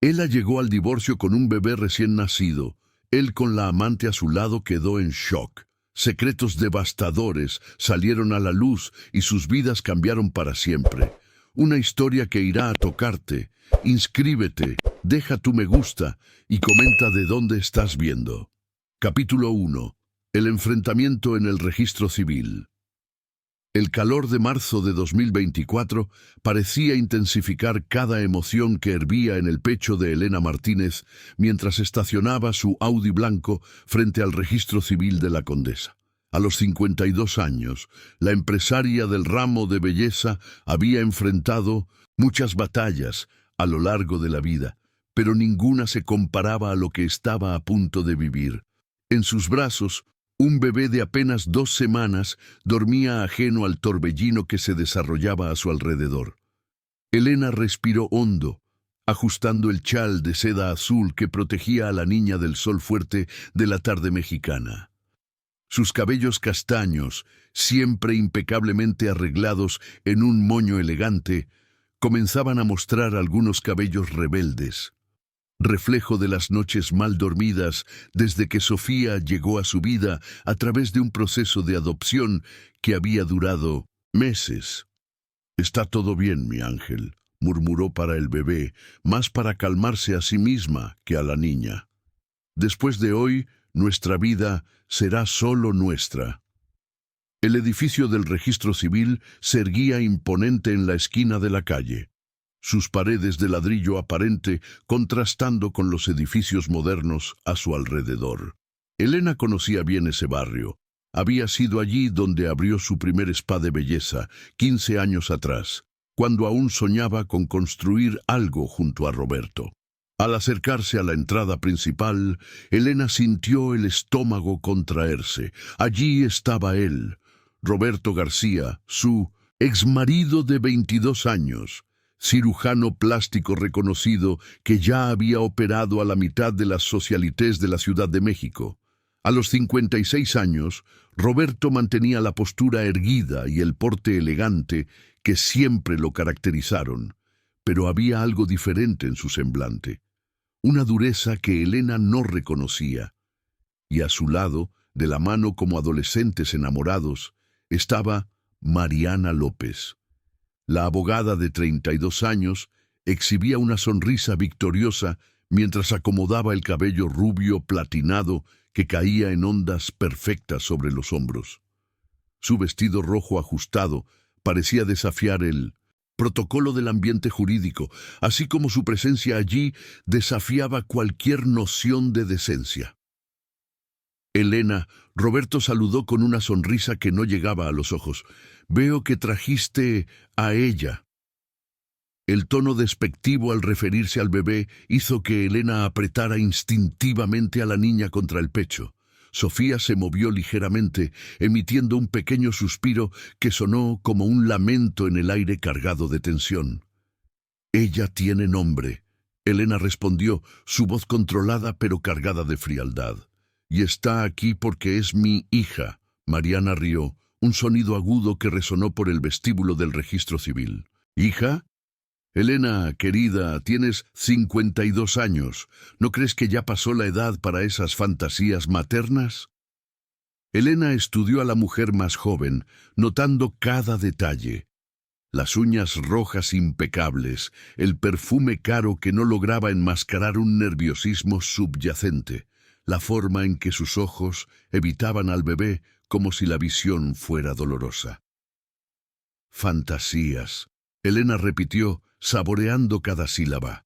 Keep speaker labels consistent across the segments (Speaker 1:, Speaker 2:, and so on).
Speaker 1: Ella llegó al divorcio con un bebé recién nacido. Él con la amante a su lado quedó en shock. Secretos devastadores salieron a la luz y sus vidas cambiaron para siempre. Una historia que irá a tocarte. Inscríbete, deja tu me gusta y comenta de dónde estás viendo. Capítulo 1. El enfrentamiento en el registro civil. El calor de marzo de 2024 parecía intensificar cada emoción que hervía en el pecho de Elena Martínez mientras estacionaba su Audi blanco frente al registro civil de la Condesa. A los 52 años, la empresaria del ramo de belleza había enfrentado muchas batallas a lo largo de la vida, pero ninguna se comparaba a lo que estaba a punto de vivir. En sus brazos, un bebé de apenas 2 semanas dormía ajeno al torbellino que se desarrollaba a su alrededor. Elena respiró hondo, ajustando el chal de seda azul que protegía a la niña del sol fuerte de la tarde mexicana. Sus cabellos castaños, siempre impecablemente arreglados en un moño elegante, comenzaban a mostrar algunos cabellos rebeldes, reflejo de las noches mal dormidas desde que Sofía llegó a su vida a través de un proceso de adopción que había durado meses. «Está todo bien, mi ángel», murmuró para el bebé, más para calmarse a sí misma que a la niña. «Después de hoy, nuestra vida será solo nuestra». El edificio del registro civil se erguía imponente en la esquina de la calle, sus paredes de ladrillo aparente contrastando con los edificios modernos a su alrededor. Elena conocía bien ese barrio. Había sido allí donde abrió su primer spa de belleza, 15 años atrás, cuando aún soñaba con construir algo junto a Roberto. Al acercarse a la entrada principal, Elena sintió el estómago contraerse. Allí estaba él, Roberto García, su exmarido de 22 años, cirujano plástico reconocido que ya había operado a la mitad de las socialités de la Ciudad de México. A los 56 años, Roberto mantenía la postura erguida y el porte elegante que siempre lo caracterizaron, pero había algo diferente en su semblante, una dureza que Elena no reconocía. Y a su lado, de la mano como adolescentes enamorados, estaba Mariana López. La abogada de 32 años exhibía una sonrisa victoriosa mientras acomodaba el cabello rubio platinado que caía en ondas perfectas sobre los hombros. Su vestido rojo ajustado parecía desafiar el protocolo del ambiente jurídico, así como su presencia allí desafiaba cualquier noción de decencia. «Elena», Roberto saludó con una sonrisa que no llegaba a los ojos. «Veo que trajiste a ella». El tono despectivo al referirse al bebé hizo que Elena apretara instintivamente a la niña contra el pecho. Sofía se movió ligeramente, emitiendo un pequeño suspiro que sonó como un lamento en el aire cargado de tensión. «Ella tiene nombre», Elena respondió, su voz controlada pero cargada de frialdad. «Y está aquí porque es mi hija». Mariana rió, un sonido agudo que resonó por el vestíbulo del registro civil. «¿Hija? Elena, querida, tienes 52 años. ¿No crees que ya pasó la edad para esas fantasías maternas?» Elena estudió a la mujer más joven, notando cada detalle. Las uñas rojas impecables, el perfume caro que no lograba enmascarar un nerviosismo subyacente, la forma en que sus ojos evitaban al bebé como si la visión fuera dolorosa. «Fantasías», Elena repitió, saboreando cada sílaba.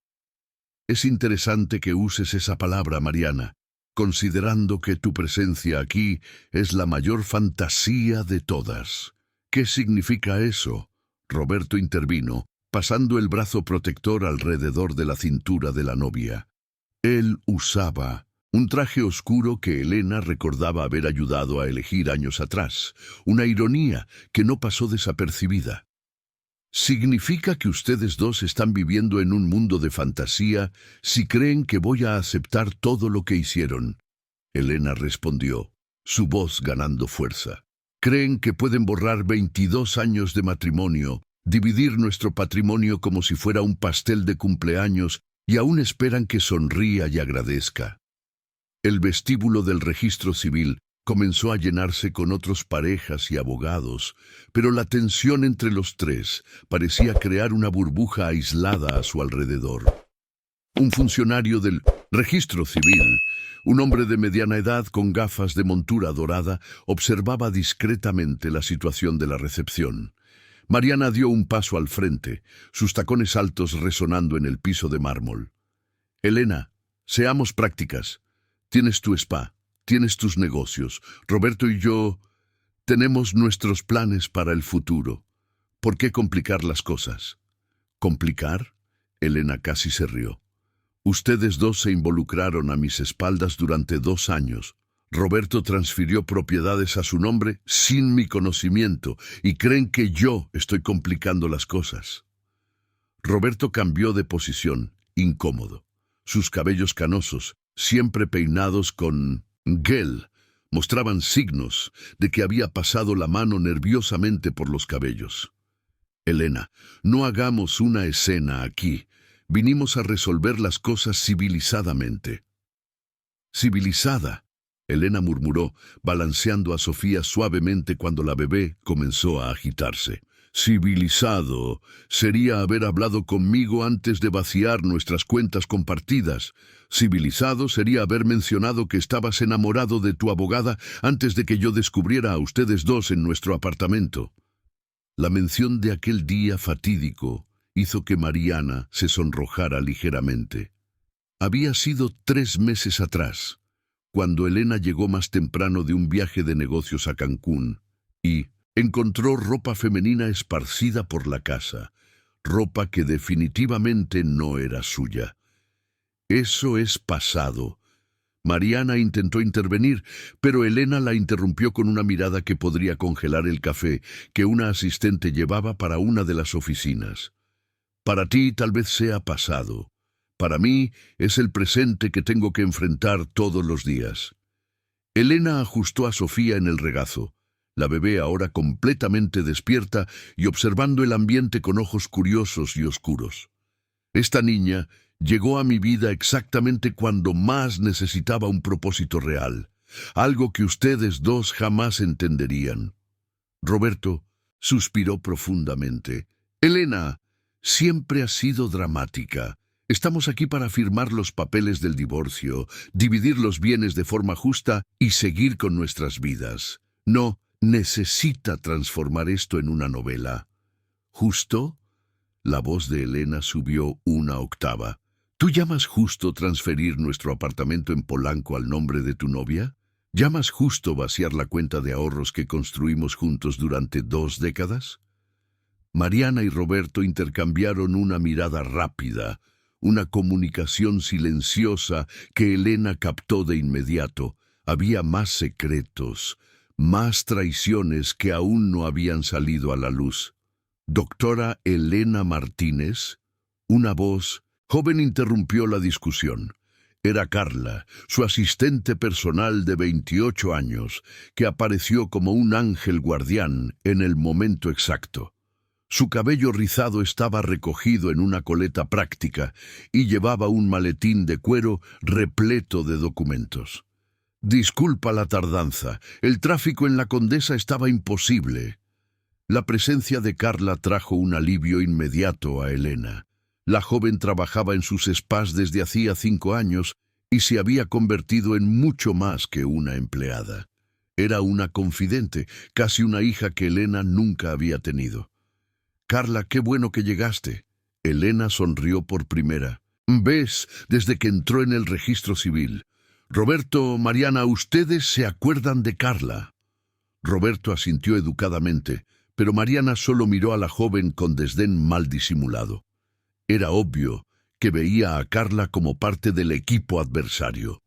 Speaker 1: «Es interesante que uses esa palabra, Mariana, considerando que tu presencia aquí es la mayor fantasía de todas». «¿Qué significa eso?», Roberto intervino, pasando el brazo protector alrededor de la cintura de la novia. Él usaba un traje oscuro que Elena recordaba haber ayudado a elegir años atrás, una ironía que no pasó desapercibida. «Significa que ustedes dos están viviendo en un mundo de fantasía si creen que voy a aceptar todo lo que hicieron», Elena respondió, su voz ganando fuerza. «Creen que pueden borrar 22 años de matrimonio, dividir nuestro patrimonio como si fuera un pastel de cumpleaños y aún esperan que sonría y agradezca. El vestíbulo del registro civil comenzó a llenarse con otras parejas y abogados, pero la tensión entre los tres parecía crear una burbuja aislada a su alrededor. Un funcionario del registro civil, un hombre de mediana edad con gafas de montura dorada, observaba discretamente la situación de la recepción. Mariana dio un paso al frente, sus tacones altos resonando en el piso de mármol. Elena, seamos prácticas. Tienes tu spa, tienes tus negocios. Roberto y yo tenemos nuestros planes para el futuro. ¿Por qué complicar las cosas? ¿Complicar? Elena casi se rió. Ustedes dos se involucraron a mis espaldas durante 2 años. Roberto transfirió propiedades a su nombre sin mi conocimiento y creen que yo estoy complicando las cosas. Roberto cambió de posición, incómodo. Sus cabellos canosos, siempre peinados con gel, mostraban signos de que había pasado la mano nerviosamente por los cabellos. Elena, no hagamos una escena aquí. Vinimos a resolver las cosas civilizadamente. Civilizada, Elena murmuró, balanceando a Sofía suavemente cuando la bebé comenzó a agitarse. Civilizado sería haber hablado conmigo antes de vaciar nuestras cuentas compartidas. Civilizado sería haber mencionado que estabas enamorado de tu abogada antes de que yo descubriera a ustedes dos en nuestro apartamento. La mención de aquel día fatídico hizo que Mariana se sonrojara ligeramente. Había sido 3 meses atrás, cuando Elena llegó más temprano de un viaje de negocios a Cancún y encontró ropa femenina esparcida por la casa, ropa que definitivamente no era suya. Eso es pasado. Mariana intentó intervenir, pero Elena la interrumpió con una mirada que podría congelar el café que una asistente llevaba para una de las oficinas. Para ti tal vez sea pasado. Para mí es el presente que tengo que enfrentar todos los días. Elena ajustó a Sofía en el regazo, la bebé ahora completamente despierta y observando el ambiente con ojos curiosos y oscuros. Esta niña llegó a mi vida exactamente cuando más necesitaba un propósito real, algo que ustedes dos jamás entenderían. Roberto suspiró profundamente. Elena, siempre has sido dramática. Estamos aquí para firmar los papeles del divorcio, dividir los bienes de forma justa y seguir con nuestras vidas. No necesita transformar esto en una novela. ¿Justo? La voz de Elena subió 1 octava. ¿Tú llamas justo transferir nuestro apartamento en Polanco al nombre de tu novia? ¿Llamas justo vaciar la cuenta de ahorros que construimos juntos durante 2 décadas? Mariana y Roberto intercambiaron una mirada rápida, una comunicación silenciosa que Elena captó de inmediato. Había más secretos, más traiciones que aún no habían salido a la luz. Doctora Elena Martínez, una voz joven interrumpió la discusión. Era Carla, su asistente personal de 28 años, que apareció como un ángel guardián en el momento exacto. Su cabello rizado estaba recogido en una coleta práctica y llevaba un maletín de cuero repleto de documentos. Disculpa la tardanza, el tráfico en la Condesa estaba imposible. La presencia de Carla trajo un alivio inmediato a Elena. La joven trabajaba en sus spas desde hacía 5 años y se había convertido en mucho más que una empleada. Era una confidente, casi una hija que Elena nunca había tenido. Carla, qué bueno que llegaste. Elena sonrió por primera. ¿Ves? Desde que entró en el registro civil. Roberto, Mariana, ¿ustedes se acuerdan de Carla? Roberto asintió educadamente, pero Mariana solo miró a la joven con desdén mal disimulado. Era obvio que veía a Carla como parte del equipo adversario.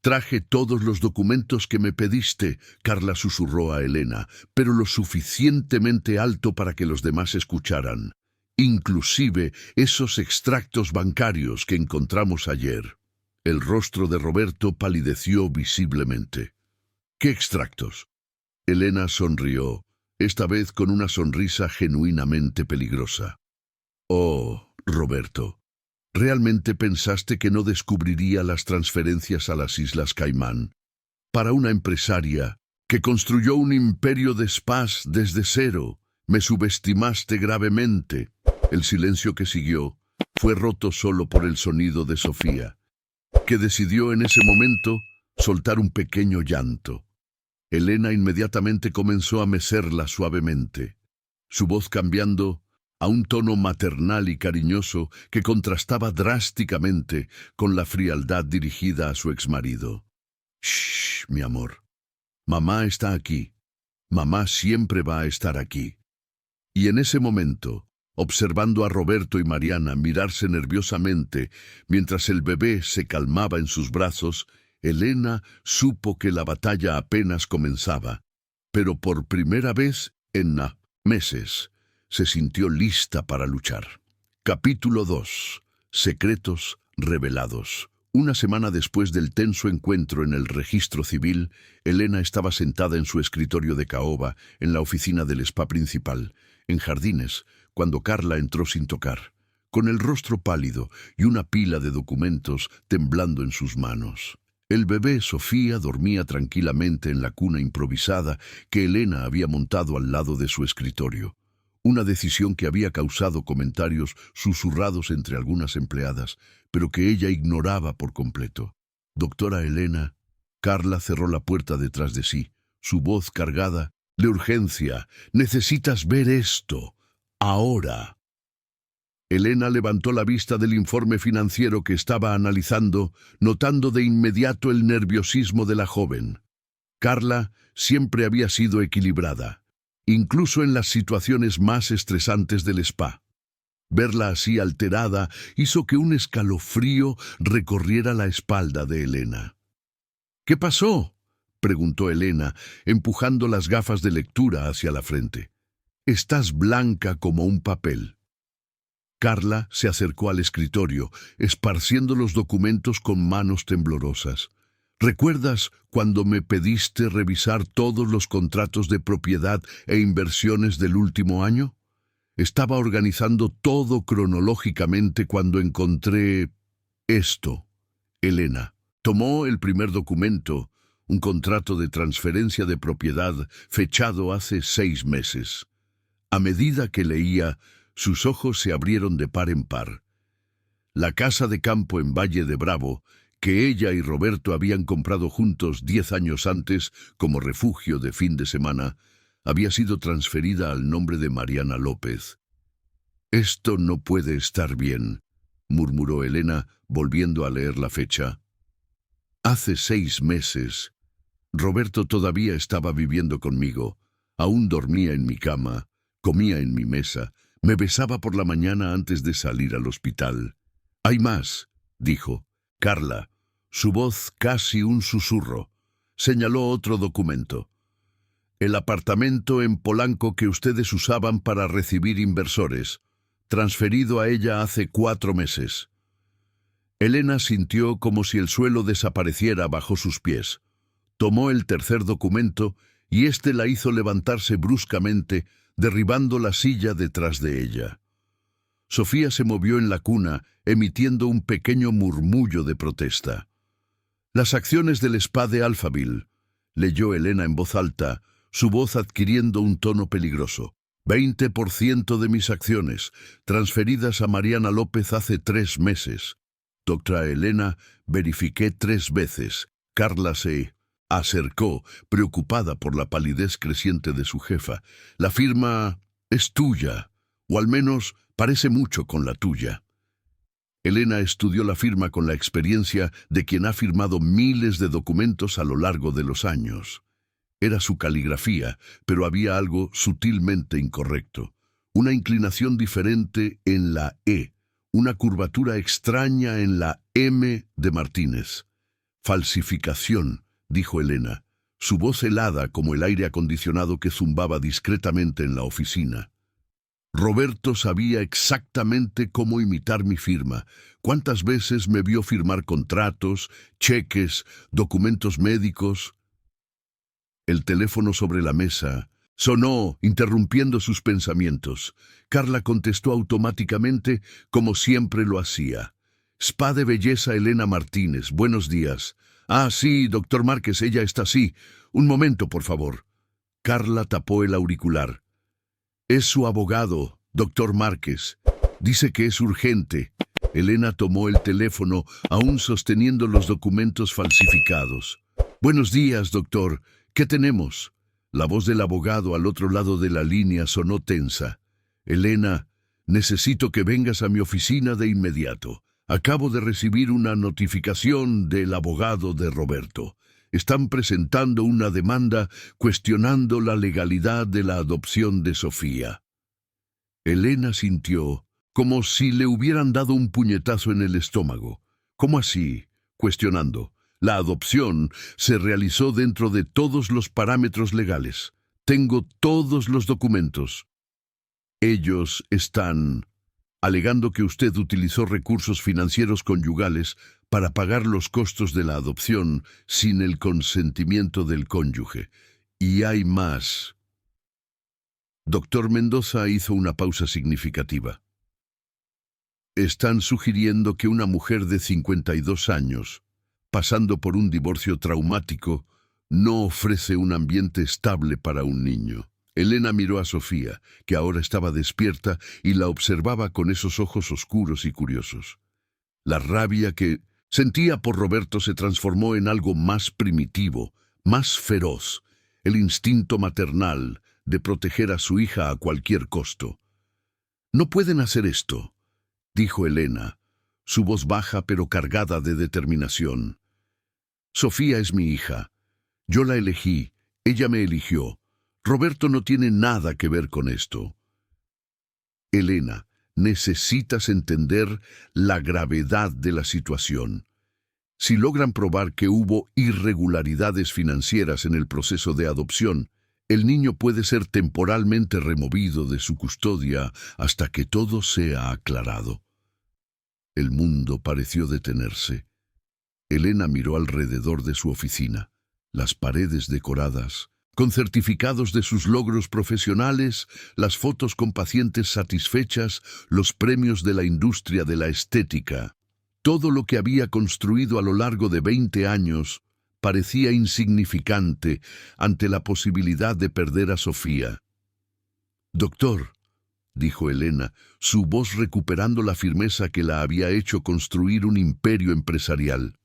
Speaker 1: Traje todos los documentos que me pediste, Carla susurró a Elena, pero lo suficientemente alto para que los demás escucharan. Inclusive esos extractos bancarios que encontramos ayer. El rostro de Roberto palideció visiblemente. ¿Qué extractos? Elena sonrió, esta vez con una sonrisa genuinamente peligrosa. Oh, Roberto, ¿Realmente pensaste que no descubriría las transferencias a las Islas Caimán? Para una empresaria que construyó un imperio de spas desde cero, me subestimaste gravemente. El silencio que siguió fue roto solo por el sonido de Sofía, que decidió en ese momento soltar un pequeño llanto. Elena inmediatamente comenzó a mecerla suavemente, su voz cambiando a un tono maternal y cariñoso que contrastaba drásticamente con la frialdad dirigida a su exmarido. «Shh, mi amor. Mamá está aquí. Mamá siempre va a estar aquí». Y en ese momento, observando a Roberto y Mariana mirarse nerviosamente mientras el bebé se calmaba en sus brazos, Elena supo que la batalla apenas comenzaba, pero por primera vez en meses se sintió lista para luchar. Capítulo 2. Secretos revelados. Una semana después del tenso encuentro en el registro civil, Elena estaba sentada en su escritorio de caoba en la oficina del spa principal, en Jardines, cuando Carla entró sin tocar, con el rostro pálido y una pila de documentos temblando en sus manos. El bebé Sofía dormía tranquilamente en la cuna improvisada que Elena había montado al lado de su escritorio, una decisión que había causado comentarios susurrados entre algunas empleadas, pero que ella ignoraba por completo. «Doctora Elena». Carla cerró la puerta detrás de sí, su voz cargada de urgencia. «Necesitas ver esto. Ahora». Elena levantó la vista del informe financiero que estaba analizando, notando de inmediato el nerviosismo de la joven. Carla siempre había sido equilibrada, incluso en las situaciones más estresantes del spa. Verla así alterada hizo que un escalofrío recorriera la espalda de Elena. «¿Qué pasó?», preguntó Elena, empujando las gafas de lectura hacia la frente. «Estás blanca como un papel». Carla se acercó al escritorio, esparciendo los documentos con manos temblorosas. «¿Recuerdas cuando me pediste revisar todos los contratos de propiedad e inversiones del último año? Estaba organizando todo cronológicamente cuando encontré esto». Elena tomó el primer documento, un contrato de transferencia de propiedad fechado hace 6 meses. A medida que leía, sus ojos se abrieron de par en par. La casa de campo en Valle de Bravo, que ella y Roberto habían comprado juntos 10 años antes como refugio de fin de semana, había sido transferida al nombre de Mariana López. «Esto no puede estar bien», murmuró Elena, volviendo a leer la fecha. «Hace 6 meses. Roberto todavía estaba viviendo conmigo. Aún dormía en mi cama, comía en mi mesa, me besaba por la mañana antes de salir al hospital». «Hay más», dijo Carla, su voz casi un susurro. Señaló otro documento. «El apartamento en Polanco que ustedes usaban para recibir inversores, transferido a ella hace 4 meses». Elena sintió como si el suelo desapareciera bajo sus pies. Tomó el tercer documento y éste la hizo levantarse bruscamente, derribando la silla detrás de ella. Sofía se movió en la cuna, emitiendo un pequeño murmullo de protesta. «Las acciones del spa de Alphaville», leyó Elena en voz alta, su voz adquiriendo un tono peligroso. «20% de mis acciones, transferidas a Mariana López hace 3 meses. Doctora Elena, verifiqué 3 veces. Carla se acercó, preocupada por la palidez creciente de su jefa. «La firma es tuya, o al menos parece mucho con la tuya». Elena estudió la firma con la experiencia de quien ha firmado miles de documentos a lo largo de los años. Era su caligrafía, pero había algo sutilmente incorrecto. Una inclinación diferente en la E, una curvatura extraña en la M de Martínez. «Falsificación», dijo Elena, su voz helada como el aire acondicionado que zumbaba discretamente en la oficina. «Roberto sabía exactamente cómo imitar mi firma. ¿Cuántas veces me vio firmar contratos, cheques, documentos médicos?» El teléfono sobre la mesa sonó, interrumpiendo sus pensamientos. Carla contestó automáticamente, como siempre lo hacía. Spa de Belleza Elena Martínez, buenos días. Ah, sí, doctor Márquez, ella está así. Un momento, por favor. Carla tapó el auricular. Es su abogado, doctor Márquez. Dice que es urgente. Elena tomó el teléfono, aún sosteniendo los documentos falsificados. Buenos días, doctor. ¿Qué tenemos? La voz del abogado al otro lado de la línea sonó tensa. Elena, necesito que vengas a mi oficina de inmediato. Acabo de recibir una notificación del abogado de Roberto. Están presentando una demanda cuestionando la legalidad de la adopción de Sofía. Elena sintió como si le hubieran dado un puñetazo en el estómago. ¿Cómo así? Cuestionando. La adopción se realizó dentro de todos los parámetros legales. Tengo todos los documentos. Ellos están alegando que usted utilizó recursos financieros conyugales para pagar los costos de la adopción sin el consentimiento del cónyuge. Y hay más. Doctor Mendoza hizo una pausa significativa. Están sugiriendo que una mujer de 52 años, pasando por un divorcio traumático, no ofrece un ambiente estable para un niño. Elena miró a Sofía, que ahora estaba despierta, y la observaba con esos ojos oscuros y curiosos. La rabia que sentía por Roberto se transformó en algo más primitivo, más feroz, el instinto maternal de proteger a su hija a cualquier costo. «No pueden hacer esto», dijo Elena, su voz baja pero cargada de determinación. «Sofía es mi hija. Yo la elegí, ella me eligió. Roberto no tiene nada que ver con esto». Elena, necesitas entender la gravedad de la situación. Si logran probar que hubo irregularidades financieras en el proceso de adopción, el niño puede ser temporalmente removido de su custodia hasta que todo sea aclarado. El mundo pareció detenerse. Elena miró alrededor de su oficina, las paredes decoradas, con certificados de sus logros profesionales, las fotos con pacientes satisfechas, los premios de la industria de la estética. Todo lo que había construido a lo largo de 20 años parecía insignificante ante la posibilidad de perder a Sofía. «Doctor», dijo Elena, su voz recuperando la firmeza que la había hecho construir un imperio empresarial.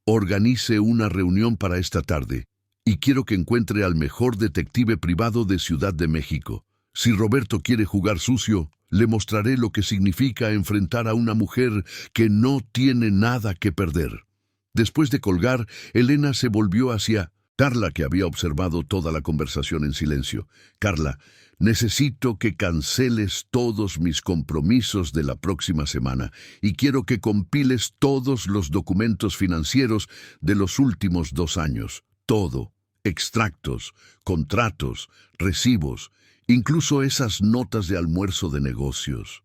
Speaker 1: «Organice una reunión para esta tarde, y quiero que encuentre al mejor detective privado de Ciudad de México. Si Roberto quiere jugar sucio, le mostraré lo que significa enfrentar a una mujer que no tiene nada que perder». Después de colgar, Elena se volvió hacia Carla, que había observado toda la conversación en silencio. «Carla, necesito que canceles todos mis compromisos de la próxima semana y quiero que compiles todos los documentos financieros de los últimos 2 años. Todo. Extractos, contratos, recibos, incluso esas notas de almuerzo de negocios».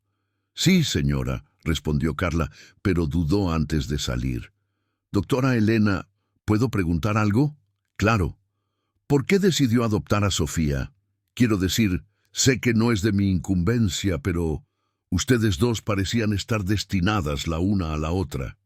Speaker 1: «Sí, señora», respondió Carla, pero dudó antes de salir. «Doctora Elena, ¿puedo preguntar algo?» «Claro. ¿Por qué decidió adoptar a Sofía? Quiero decir, sé que no es de mi incumbencia, pero ustedes dos parecían estar destinadas la una a la otra».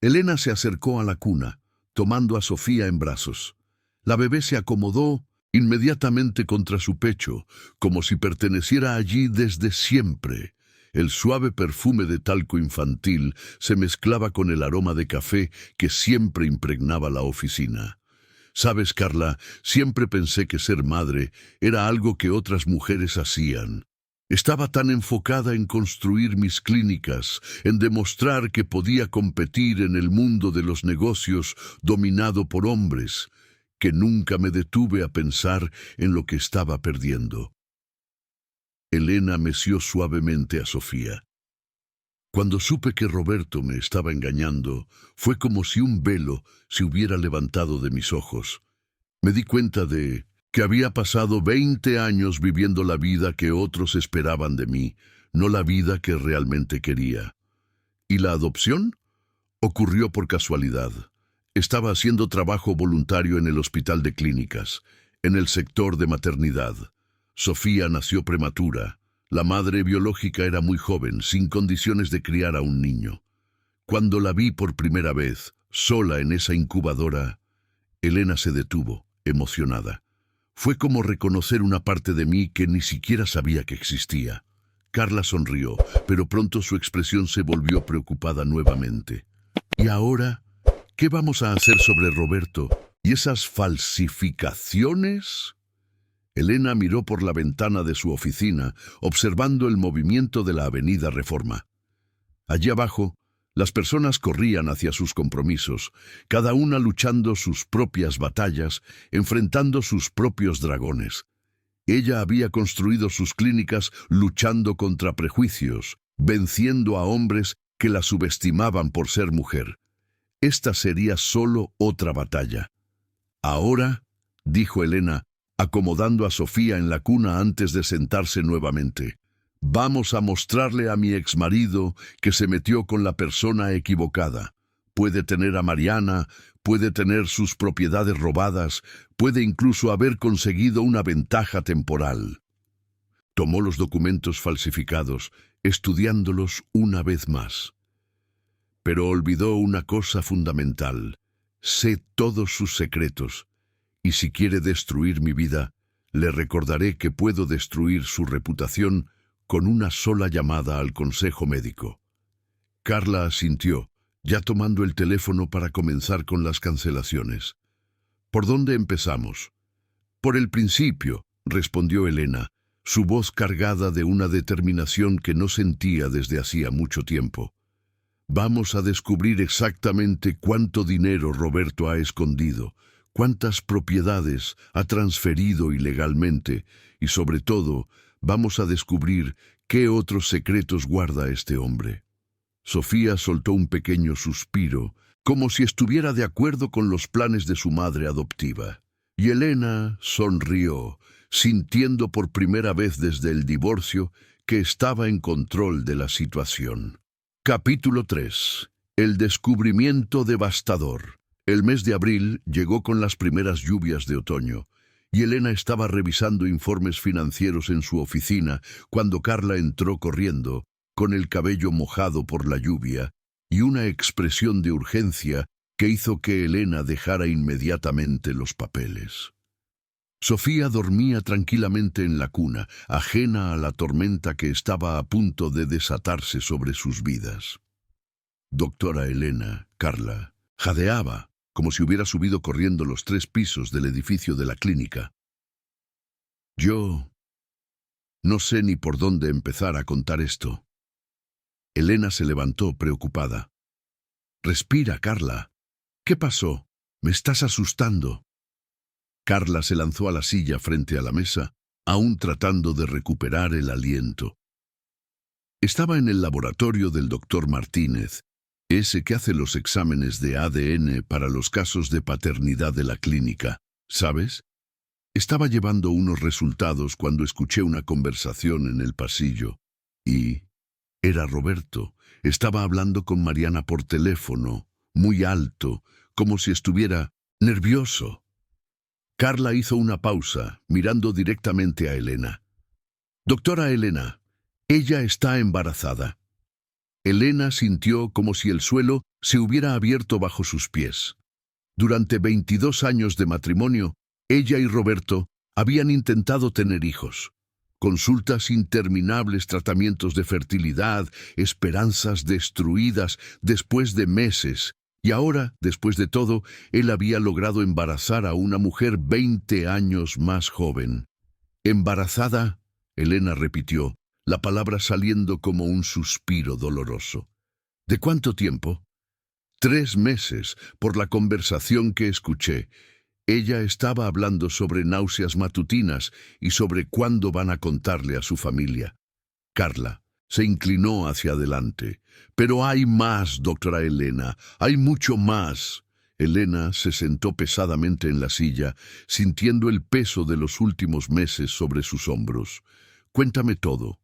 Speaker 1: Elena se acercó a la cuna, tomando a Sofía en brazos. La bebé se acomodó inmediatamente contra su pecho, como si perteneciera allí desde siempre. El suave perfume de talco infantil se mezclaba con el aroma de café que siempre impregnaba la oficina. «Sabes, Carla, siempre pensé que ser madre era algo que otras mujeres hacían. Estaba tan enfocada en construir mis clínicas, en demostrar que podía competir en el mundo de los negocios dominado por hombres, que nunca me detuve a pensar en lo que estaba perdiendo». Elena meció suavemente a Sofía. «Cuando supe que Roberto me estaba engañando, fue como si un velo se hubiera levantado de mis ojos. Me di cuenta de que había pasado 20 años viviendo la vida que otros esperaban de mí, no la vida que realmente quería. ¿Y la adopción? Ocurrió por casualidad. Estaba haciendo trabajo voluntario en el hospital de clínicas, en el sector de maternidad. Sofía nació prematura. La madre biológica era muy joven, sin condiciones de criar a un niño. Cuando la vi por primera vez, sola en esa incubadora, Elena se detuvo, emocionada. Fue como reconocer una parte de mí que ni siquiera sabía que existía. Carla sonrió, pero pronto su expresión se volvió preocupada nuevamente. ¿Y ahora? ¿Qué vamos a hacer sobre Roberto? ¿Y esas falsificaciones? Elena miró por la ventana de su oficina, observando el movimiento de la avenida Reforma. Allí abajo, las personas corrían hacia sus compromisos, cada una luchando sus propias batallas, enfrentando sus propios dragones. Ella había construido sus clínicas luchando contra prejuicios, venciendo a hombres que la subestimaban por ser mujer. Esta sería solo otra batalla. Ahora, dijo Elena, acomodando a Sofía en la cuna antes de sentarse nuevamente, vamos a mostrarle a mi exmarido que se metió con la persona equivocada. Puede tener a Mariana, puede tener sus propiedades robadas, puede incluso haber conseguido una ventaja temporal. Tomó los documentos falsificados, estudiándolos una vez más. Pero olvidó una cosa fundamental. Sé todos sus secretos, y si quiere destruir mi vida, le recordaré que puedo destruir su reputación con una sola llamada al consejo médico. Carla asintió, ya tomando el teléfono para comenzar con las cancelaciones. ¿Por dónde empezamos? Por el principio, respondió Elena, su voz cargada de una determinación que no sentía desde hacía mucho tiempo. Vamos a descubrir exactamente cuánto dinero Roberto ha escondido, cuántas propiedades ha transferido ilegalmente y, sobre todo, vamos a descubrir qué otros secretos guarda este hombre. Sofía soltó un pequeño suspiro, como si estuviera de acuerdo con los planes de su madre adoptiva. Y Elena sonrió, sintiendo por primera vez desde el divorcio que estaba en control de la situación. Capítulo 3. El descubrimiento devastador. El mes de abril llegó con las primeras lluvias de otoño, y Elena estaba revisando informes financieros en su oficina cuando Carla entró corriendo, con el cabello mojado por la lluvia, y una expresión de urgencia que hizo que Elena dejara inmediatamente los papeles. Sofía dormía tranquilamente en la cuna, ajena a la tormenta que estaba a punto de desatarse sobre sus vidas. Doctora Elena, Carla, jadeaba, como si hubiera subido corriendo los 3 pisos del edificio de la clínica. Yo no sé ni por dónde empezar a contar esto. Elena se levantó preocupada. Respira, Carla. ¿Qué pasó? Me estás asustando. Carla se lanzó a la silla frente a la mesa, aún tratando de recuperar el aliento. Estaba en el laboratorio del doctor Martínez, ese que hace los exámenes de ADN para los casos de paternidad de la clínica, ¿sabes? Estaba llevando unos resultados cuando escuché una conversación en el pasillo. Y era Roberto. Estaba hablando con Mariana por teléfono, muy alto, como si estuviera nervioso. Carla hizo una pausa, mirando directamente a Elena. Doctora Elena, ella está embarazada. Elena sintió como si el suelo se hubiera abierto bajo sus pies. Durante 22 años de matrimonio, ella y Roberto habían intentado tener hijos. Consultas interminables, tratamientos de fertilidad, esperanzas destruidas después de meses. Y ahora, después de todo, él había logrado embarazar a una mujer 20 años más joven. ¿Embarazada? Elena repitió, la palabra saliendo como un suspiro doloroso. ¿De cuánto tiempo? 3 meses, por la conversación que escuché. Ella estaba hablando sobre náuseas matutinas y sobre cuándo van a contarle a su familia. Carla se inclinó hacia adelante. Pero hay más, doctora Elena, hay mucho más. Elena se sentó pesadamente en la silla, sintiendo el peso de los últimos meses sobre sus hombros. Cuéntame todo.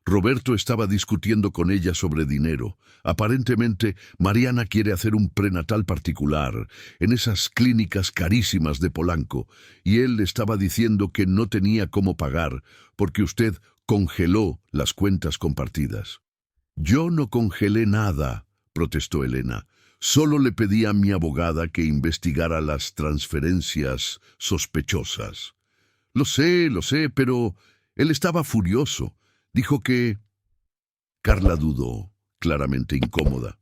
Speaker 1: Roberto estaba discutiendo con ella sobre dinero. Aparentemente, Mariana quiere hacer un prenatal particular en esas clínicas carísimas de Polanco, y él le estaba diciendo que no tenía cómo pagar, porque usted congeló las cuentas compartidas. Yo no congelé nada, protestó Elena. Solo le pedí a mi abogada que investigara las transferencias sospechosas. Lo sé, pero él estaba furioso. Dijo que... Carla dudó, claramente incómoda.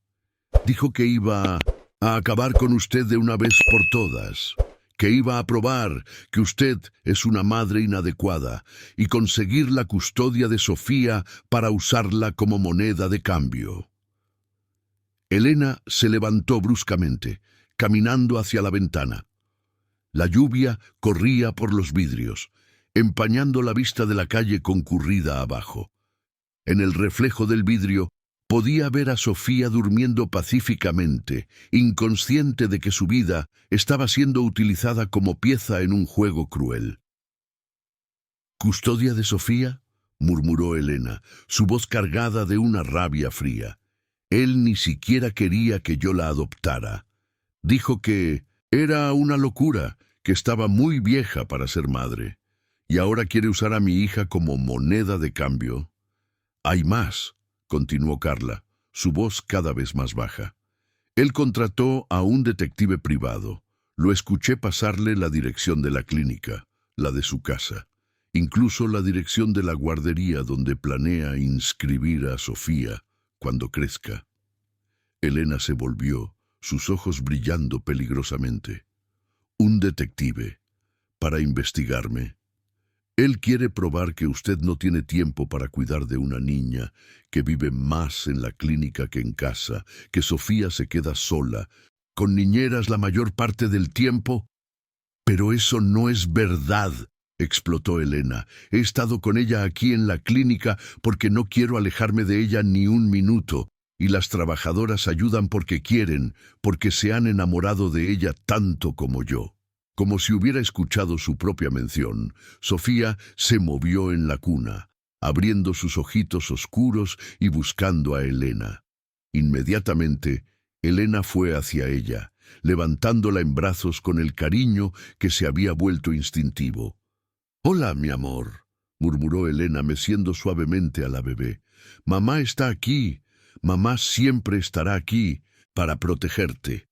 Speaker 1: Dijo que iba a acabar con usted de una vez por todas, que iba a probar que usted es una madre inadecuada y conseguir la custodia de Sofía para usarla como moneda de cambio. Elena se levantó bruscamente, caminando hacia la ventana. La lluvia corría por los vidrios, empañando la vista de la calle concurrida abajo. En el reflejo del vidrio podía ver a Sofía durmiendo pacíficamente, inconsciente de que su vida estaba siendo utilizada como pieza en un juego cruel. «¿Custodia de Sofía?», murmuró Elena, su voz cargada de una rabia fría. Él ni siquiera quería que yo la adoptara. Dijo que era una locura, que estaba muy vieja para ser madre, y ahora quiere usar a mi hija como moneda de cambio. «Hay más», continuó Carla, su voz cada vez más baja. «Él contrató a un detective privado. Lo escuché pasarle la dirección de la clínica, la de su casa, incluso la dirección de la guardería donde planea inscribir a Sofía cuando crezca». Elena se volvió, sus ojos brillando peligrosamente. «¿Un detective? ¿Para investigarme? Él quiere probar que usted no tiene tiempo para cuidar de una niña, que vive más en la clínica que en casa, que Sofía se queda sola, con niñeras la mayor parte del tiempo». «Pero eso no es verdad», explotó Elena. «He estado con ella aquí en la clínica porque no quiero alejarme de ella ni un minuto, y las trabajadoras ayudan porque quieren, porque se han enamorado de ella tanto como yo». Como si hubiera escuchado su propia mención, Sofía se movió en la cuna, abriendo sus ojitos oscuros y buscando a Elena. Inmediatamente, Elena fue hacia ella, levantándola en brazos con el cariño que se había vuelto instintivo. «Hola, mi amor», murmuró Elena meciendo suavemente a la bebé. «Mamá está aquí. Mamá siempre estará aquí para protegerte».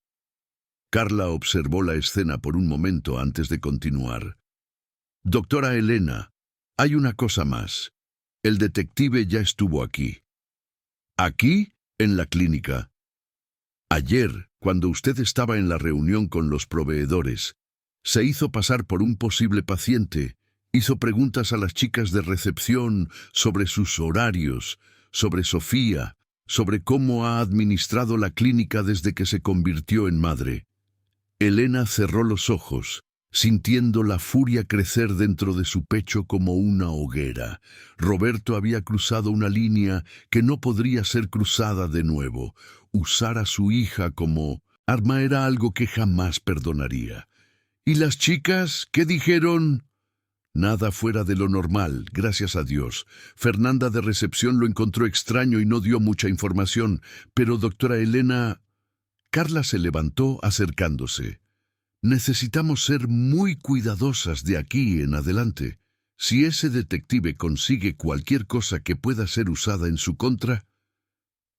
Speaker 1: Carla observó la escena por un momento antes de continuar. «Doctora Elena, hay una cosa más. El detective ya estuvo aquí». «¿Aquí? ¿En la clínica?» «Ayer, cuando usted estaba en la reunión con los proveedores, se hizo pasar por un posible paciente. Hizo preguntas a las chicas de recepción sobre sus horarios, sobre Sofía, sobre cómo ha administrado la clínica desde que se convirtió en madre». Elena cerró los ojos, sintiendo la furia crecer dentro de su pecho como una hoguera. Roberto había cruzado una línea que no podría ser cruzada de nuevo. Usar a su hija como arma era algo que jamás perdonaría. «¿Y las chicas? ¿Qué dijeron?» «Nada fuera de lo normal, gracias a Dios. Fernanda de recepción lo encontró extraño y no dio mucha información, pero doctora Elena...» Carla se levantó acercándose. «Necesitamos ser muy cuidadosas de aquí en adelante. Si ese detective consigue cualquier cosa que pueda ser usada en su contra...»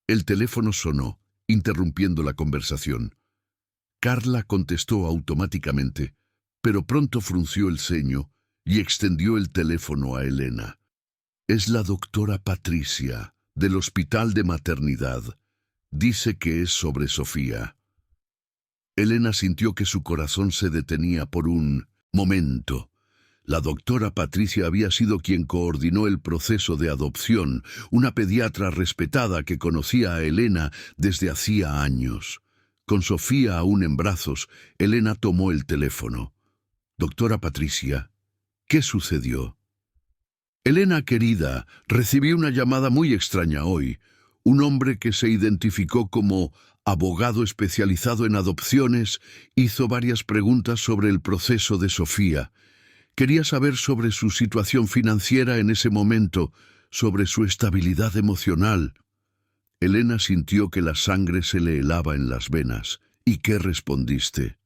Speaker 1: El teléfono sonó, interrumpiendo la conversación. Carla contestó automáticamente, pero pronto frunció el ceño y extendió el teléfono a Elena. «Es la doctora Patricia, del Hospital de Maternidad. Dice que es sobre Sofía». Elena sintió que su corazón se detenía por un momento. La doctora Patricia había sido quien coordinó el proceso de adopción, una pediatra respetada que conocía a Elena desde hacía años. Con Sofía aún en brazos, Elena tomó el teléfono. «Doctora Patricia, ¿qué sucedió?» «Elena, querida, recibí una llamada muy extraña hoy. Un hombre que se identificó como abogado especializado en adopciones hizo varias preguntas sobre el proceso de Sofía. Quería saber sobre su situación financiera en ese momento, sobre su estabilidad emocional». Elena sintió que la sangre se le helaba en las venas. «¿Y qué respondiste?»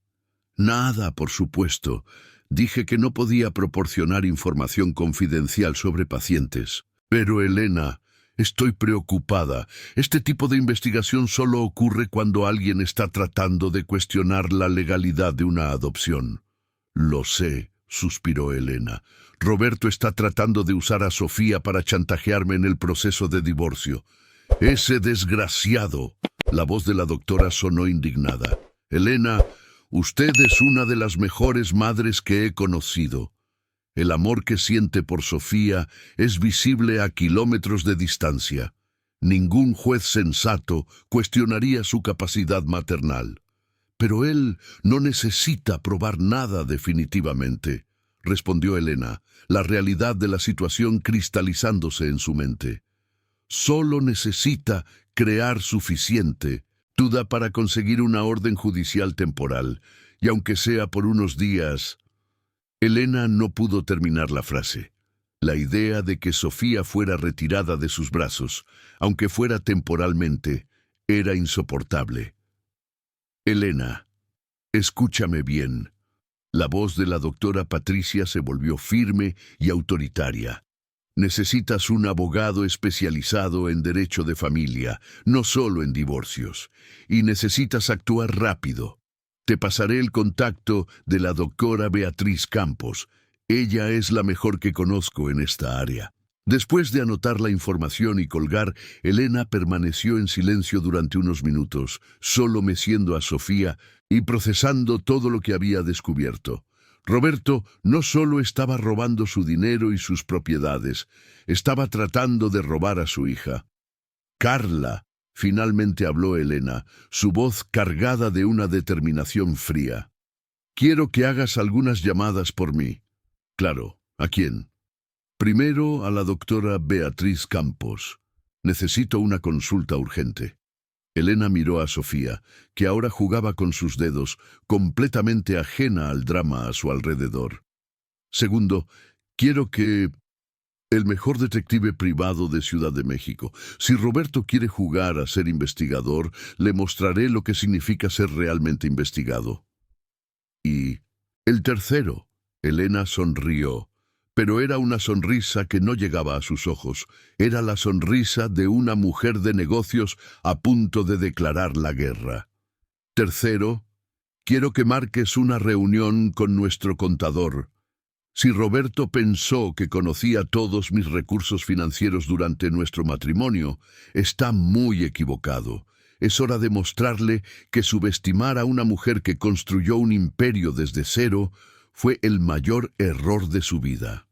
Speaker 1: «Nada, por supuesto. Dije que no podía proporcionar información confidencial sobre pacientes». «Pero Elena, Estoy preocupada. Este tipo de investigación solo ocurre cuando alguien está tratando de cuestionar la legalidad de una adopción. Lo sé, suspiró Elena. Roberto está tratando de usar a Sofía para chantajearme en el proceso de divorcio. Ese desgraciado. La voz de la doctora sonó indignada. Elena, usted es una de las mejores madres que he conocido. El amor que siente por Sofía es visible a kilómetros de distancia. Ningún juez sensato cuestionaría su capacidad maternal. Pero él no necesita probar nada definitivamente, respondió Elena, la realidad de la situación cristalizándose en su mente. Solo necesita crear suficiente duda para conseguir una orden judicial temporal, y aunque sea por unos días. Elena no pudo terminar la frase. La idea de que Sofía fuera retirada de sus brazos, aunque fuera temporalmente, era insoportable. Elena, escúchame bien. La voz de la doctora Patricia se volvió firme y autoritaria. Necesitas un abogado especializado en derecho de familia, no solo en divorcios, y necesitas actuar rápido. Te pasaré el contacto de la doctora Beatriz Campos. Ella es la mejor que conozco en esta área. Después de anotar la información y colgar, Elena permaneció en silencio durante unos minutos, solo meciendo a Sofía y procesando todo lo que había descubierto. Roberto no solo estaba robando su dinero y sus propiedades, estaba tratando de robar a su hija. Carla. Finalmente habló Elena, su voz cargada de una determinación fría. Quiero que hagas algunas llamadas por mí. Claro, ¿a quién? Primero a la doctora Beatriz Campos. Necesito una consulta urgente. Elena miró a Sofía, que ahora jugaba con sus dedos, completamente ajena al drama a su alrededor. Segundo, quiero que... El mejor detective privado de Ciudad de México. Si Roberto quiere jugar a ser investigador, le mostraré lo que significa ser realmente investigado. Y el tercero. Elena sonrió, pero era una sonrisa que no llegaba a sus ojos. Era la sonrisa de una mujer de negocios a punto de declarar la guerra. Tercero, quiero que marques una reunión con nuestro contador. Si Roberto pensó que conocía todos mis recursos financieros durante nuestro matrimonio, está muy equivocado. Es hora de mostrarle que subestimar a una mujer que construyó un imperio desde cero fue el mayor error de su vida.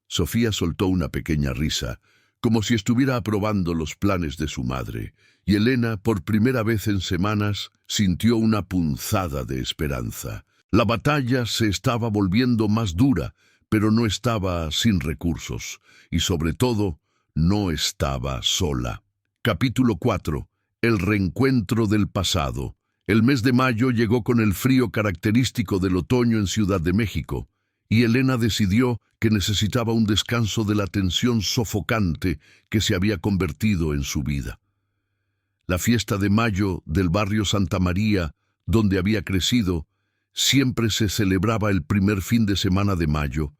Speaker 1: Sofía soltó una pequeña risa, como si estuviera aprobando los planes de su madre, y Elena, por primera vez en semanas, sintió una punzada de esperanza. La batalla se estaba volviendo más dura, pero no estaba sin recursos, y sobre todo, no estaba sola. Capítulo 4. El reencuentro del pasado. El mes de mayo llegó con el frío característico del otoño en Ciudad de México, y Elena decidió que necesitaba un descanso de la tensión sofocante que se había convertido en su vida. La fiesta de mayo del barrio Santa María, donde había crecido, siempre se celebraba el primer fin de semana de mayo,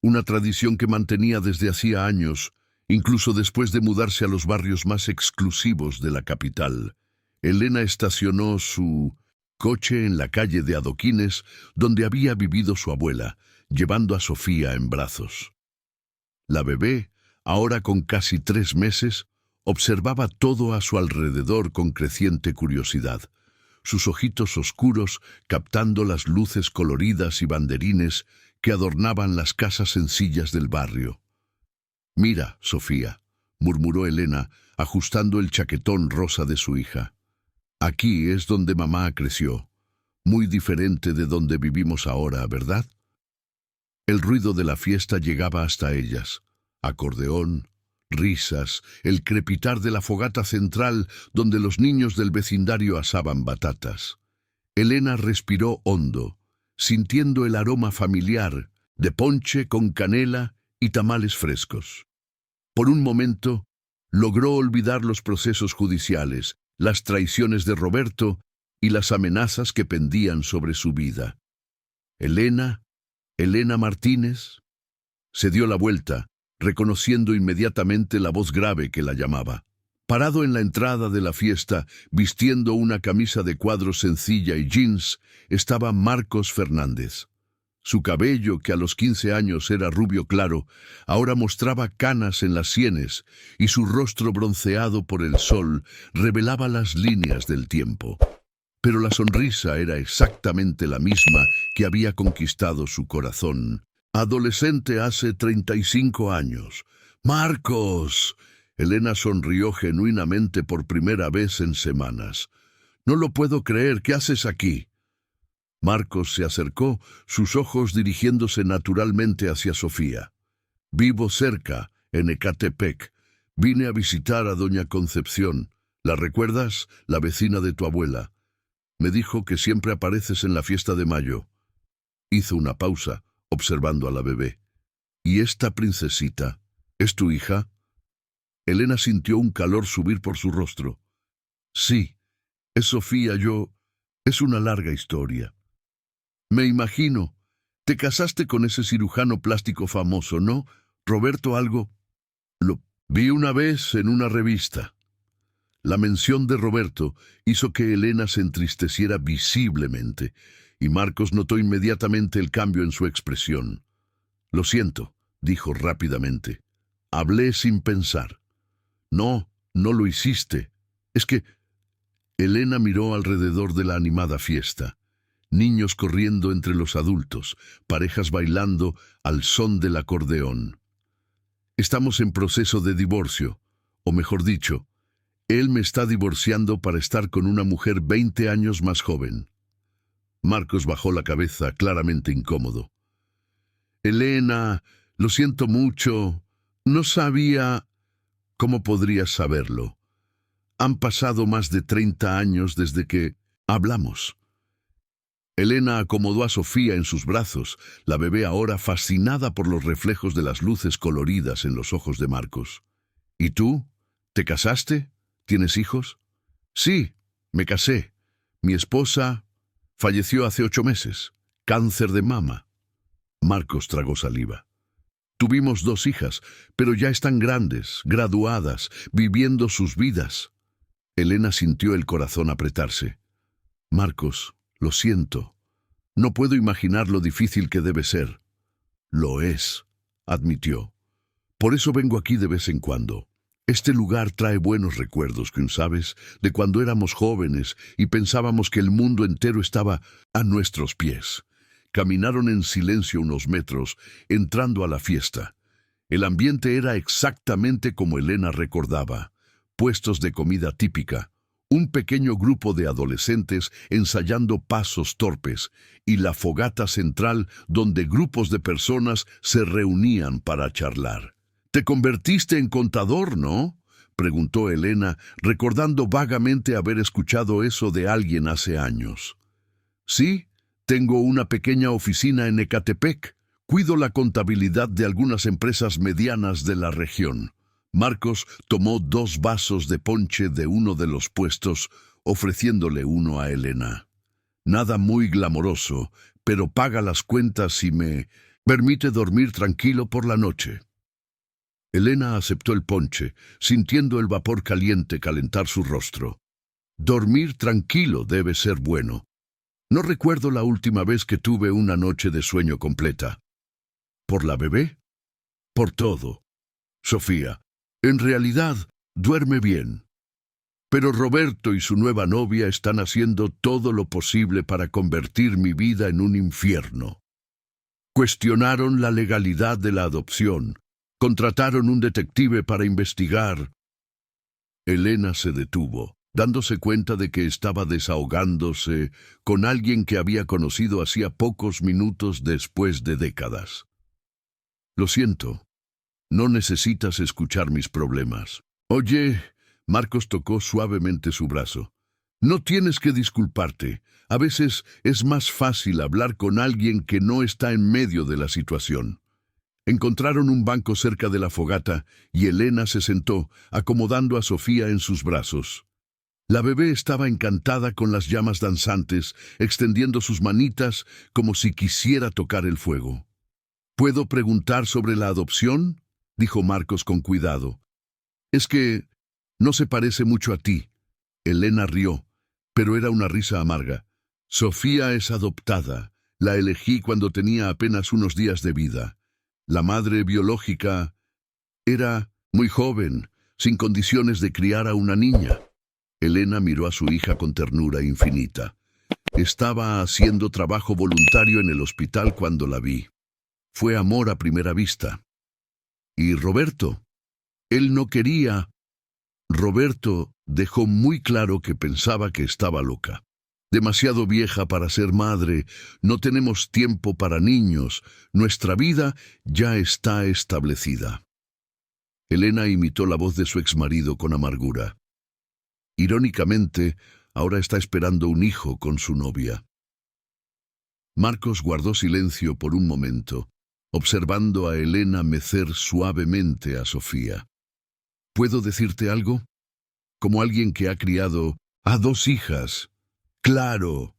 Speaker 1: una tradición que mantenía desde hacía años, incluso después de mudarse a los barrios más exclusivos de la capital. Elena estacionó su coche en la calle de adoquines donde había vivido su abuela, llevando a Sofía en brazos. La bebé, ahora con casi 3 meses, observaba todo a su alrededor con creciente curiosidad, sus ojitos oscuros captando las luces coloridas y banderines que adornaban las casas sencillas del barrio. «Mira, Sofía», murmuró Elena, ajustando el chaquetón rosa de su hija. «Aquí es donde mamá creció, muy diferente de donde vivimos ahora, ¿verdad?». El ruido de la fiesta llegaba hasta ellas. Acordeón, risas, el crepitar de la fogata central donde los niños del vecindario asaban batatas. Elena respiró hondo, sintiendo el aroma familiar de ponche con canela y tamales frescos. Por un momento, logró olvidar los procesos judiciales, las traiciones de Roberto y las amenazas que pendían sobre su vida. Elena Martínez se dio la vuelta reconociendo inmediatamente la voz grave que la llamaba. Parado en la entrada de la fiesta, vistiendo una camisa de cuadros sencilla y jeans, estaba Marcos Fernández. Su cabello, que a los 15 años era rubio claro, ahora mostraba canas en las sienes, y su rostro bronceado por el sol revelaba las líneas del tiempo. Pero la sonrisa era exactamente la misma que había conquistado su corazón. Adolescente hace 35 años. ¡Marcos! Elena sonrió genuinamente por primera vez en semanas. «No lo puedo creer, ¿qué haces aquí?» Marcos se acercó, sus ojos dirigiéndose naturalmente hacia Sofía. «Vivo cerca, en Ecatepec. Vine a visitar a doña Concepción. ¿La recuerdas? La vecina de tu abuela. Me dijo que siempre apareces en la fiesta de mayo». Hizo una pausa, observando a la bebé. «¿Y esta princesita? ¿Es tu hija?» Elena sintió un calor subir por su rostro. «Sí, es Sofía, Es una larga historia». «Me imagino. Te casaste con ese cirujano plástico famoso, ¿no? Roberto algo». «Lo vi una vez en una revista». La mención de Roberto hizo que Elena se entristeciera visiblemente, y Marcos notó inmediatamente el cambio en su expresión. «Lo siento», dijo rápidamente. «Hablé sin pensar». «No, no lo hiciste. Es que...» Elena miró alrededor de la animada fiesta. Niños corriendo entre los adultos, parejas bailando al son del acordeón. «Estamos en proceso de divorcio, o mejor dicho, él me está divorciando para estar con una mujer 20 años más joven». Marcos bajó la cabeza, claramente incómodo. «Elena, lo siento mucho. No sabía...» «¿Cómo podrías saberlo? Han pasado más de 30 años desde que hablamos». Elena acomodó a Sofía en sus brazos, la bebé ahora fascinada por los reflejos de las luces coloridas en los ojos de Marcos. «¿Y tú? ¿Te casaste? ¿Tienes hijos?» «Sí, me casé. Mi esposa falleció hace 8 meses. Cáncer de mama». Marcos tragó saliva. «Tuvimos 2 hijas, pero ya están grandes, graduadas, viviendo sus vidas». Elena sintió el corazón apretarse. «Marcos, lo siento. No puedo imaginar lo difícil que debe ser». «Lo es», admitió. «Por eso vengo aquí de vez en cuando. Este lugar trae buenos recuerdos, ¿sabes? De cuando éramos jóvenes y pensábamos que el mundo entero estaba a nuestros pies». Caminaron en silencio unos metros, entrando a la fiesta. El ambiente era exactamente como Elena recordaba. Puestos de comida típica, un pequeño grupo de adolescentes ensayando pasos torpes, y la fogata central donde grupos de personas se reunían para charlar. «Te convertiste en contador, ¿no?», preguntó Elena, recordando vagamente haber escuchado eso de alguien hace años. «Sí. Tengo una pequeña oficina en Ecatepec. Cuido la contabilidad de algunas empresas medianas de la región». Marcos tomó 2 vasos de ponche de uno de los puestos, ofreciéndole uno a Elena. «Nada muy glamoroso, pero paga las cuentas y me permite dormir tranquilo por la noche». Elena aceptó el ponche, sintiendo el vapor caliente calentar su rostro. Dormir tranquilo debe ser bueno. No recuerdo la última vez que tuve una noche de sueño completa. ¿Por la bebé? Por todo. Sofía, en realidad, duerme bien. Pero Roberto y su nueva novia están haciendo todo lo posible para convertir mi vida en un infierno. Cuestionaron la legalidad de la adopción. Contrataron un detective para investigar. Elena se detuvo, dándose cuenta de que estaba desahogándose con alguien que había conocido hacía pocos minutos después de décadas. «Lo siento. No necesitas escuchar mis problemas». «Oye», Marcos tocó suavemente su brazo, «no tienes que disculparte. A veces es más fácil hablar con alguien que no está en medio de la situación». Encontraron un banco cerca de la fogata y Elena se sentó, acomodando a Sofía en sus brazos. La bebé estaba encantada con las llamas danzantes, extendiendo sus manitas como si quisiera tocar el fuego. «¿Puedo preguntar sobre la adopción?», dijo Marcos con cuidado. Es que no se parece mucho a ti. Elena rió, pero era una risa amarga. Sofía es adoptada. La elegí cuando tenía apenas unos días de vida. La madre biológica era muy joven, sin condiciones de criar a una niña. Elena miró a su hija con ternura infinita. Estaba haciendo trabajo voluntario en el hospital cuando la vi. Fue amor a primera vista. ¿Y Roberto? Él no quería. Roberto dejó muy claro que pensaba que estaba loca. Demasiado vieja para ser madre, no tenemos tiempo para niños, nuestra vida ya está establecida. Elena imitó la voz de su exmarido con amargura. Irónicamente, ahora está esperando un hijo con su novia. Marcos guardó silencio por un momento, observando a Elena mecer suavemente a Sofía. ¿Puedo decirte algo? Como alguien que ha criado a 2 hijas. Claro.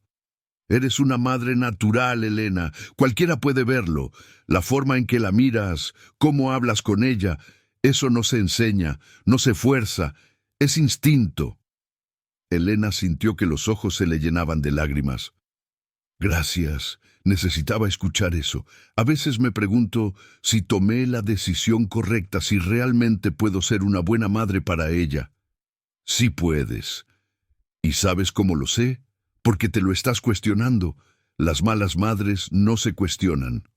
Speaker 1: Eres una madre natural, Elena. Cualquiera puede verlo. La forma en que la miras, cómo hablas con ella, eso no se enseña, no se fuerza, es instinto. Elena sintió que los ojos se le llenaban de lágrimas. Gracias, necesitaba escuchar eso. A veces me pregunto si tomé la decisión correcta, si realmente puedo ser una buena madre para ella. Sí puedes. ¿Y sabes cómo lo sé? Porque te lo estás cuestionando. Las malas madres no se cuestionan.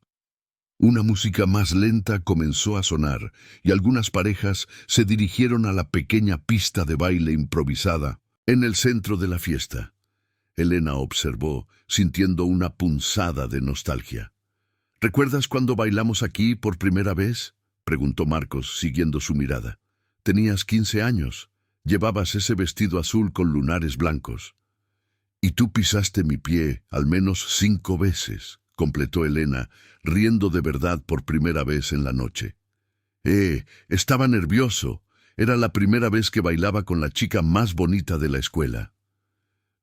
Speaker 1: Una música más lenta comenzó a sonar, y algunas parejas se dirigieron a la pequeña pista de baile improvisada en el centro de la fiesta. Elena observó, sintiendo una punzada de nostalgia. ¿Recuerdas cuando bailamos aquí por primera vez?, preguntó Marcos, siguiendo su mirada. Tenías 15 años. Llevabas ese vestido azul con lunares blancos. Y tú pisaste mi pie al menos 5 veces, completó Elena, riendo de verdad por primera vez en la noche. Estaba nervioso. Era la primera vez que bailaba con la chica más bonita de la escuela.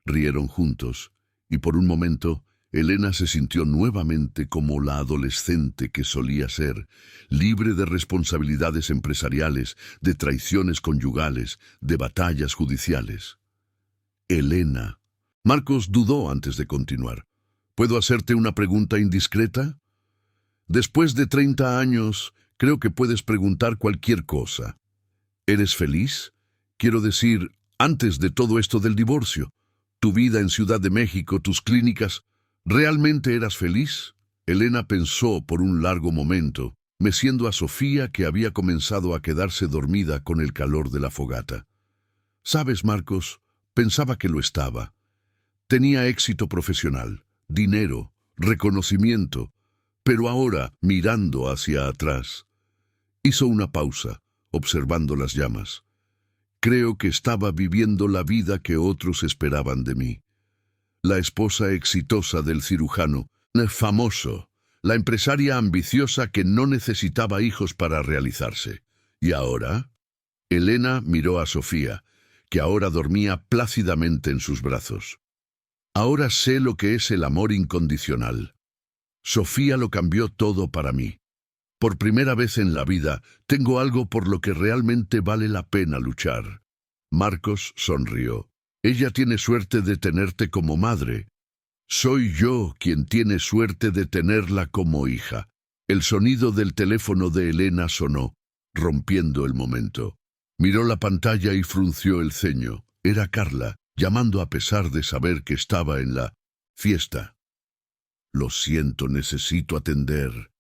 Speaker 1: Rieron juntos, y por un momento, Elena se sintió nuevamente como la adolescente que solía ser, libre de responsabilidades empresariales, de traiciones conyugales, de batallas judiciales. Elena. Marcos dudó antes de continuar. ¿Puedo hacerte una pregunta indiscreta? Después de 30 años, creo que puedes preguntar cualquier cosa. ¿Eres feliz? Quiero decir, antes de todo esto del divorcio, tu vida en Ciudad de México, tus clínicas, ¿realmente eras feliz? Elena pensó por un largo momento, meciendo a Sofía, que había comenzado a quedarse dormida con el calor de la fogata. ¿Sabes, Marcos? Pensaba que lo estaba. Tenía éxito profesional, dinero, reconocimiento, pero ahora, mirando hacia atrás, hizo una pausa, observando las llamas. Creo que estaba viviendo la vida que otros esperaban de mí. La esposa exitosa del cirujano, famoso, la empresaria ambiciosa que no necesitaba hijos para realizarse. ¿Y ahora? Elena miró a Sofía, que ahora dormía plácidamente en sus brazos. Ahora sé lo que es el amor incondicional. Sofía lo cambió todo para mí. Por primera vez en la vida, tengo algo por lo que realmente vale la pena luchar. Marcos sonrió. Ella tiene suerte de tenerte como madre. Soy yo quien tiene suerte de tenerla como hija. El sonido del teléfono de Elena sonó, rompiendo el momento. Miró la pantalla y frunció el ceño. Era Carla, llamando a pesar de saber que estaba en la fiesta. Lo siento, necesito atender,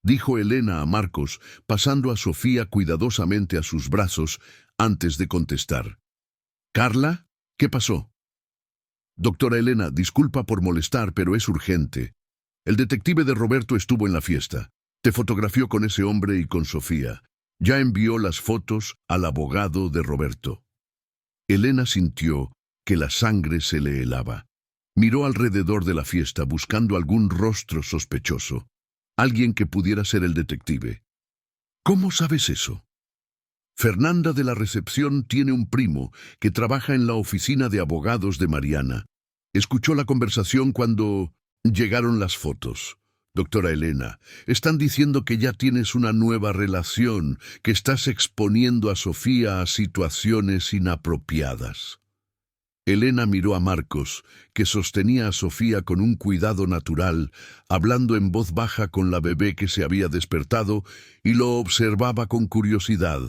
Speaker 1: dijo Elena a Marcos, pasando a Sofía cuidadosamente a sus brazos antes de contestar. ¿Carla? ¿Qué pasó? Doctora Elena, disculpa por molestar, pero es urgente. El detective de Roberto estuvo en la fiesta. Te fotografió con ese hombre y con Sofía. Ya envió las fotos al abogado de Roberto. Elena sintió que la sangre se le helaba. Miró alrededor de la fiesta buscando algún rostro sospechoso. Alguien que pudiera ser el detective. ¿Cómo sabes eso? Fernanda de la recepción tiene un primo que trabaja en la oficina de abogados de Mariana. Escuchó la conversación cuando llegaron las fotos. Doctora Elena, están diciendo que ya tienes una nueva relación, que estás exponiendo a Sofía a situaciones inapropiadas. Elena miró a Marcos, que sostenía a Sofía con un cuidado natural, hablando en voz baja con la bebé que se había despertado, y lo observaba con curiosidad.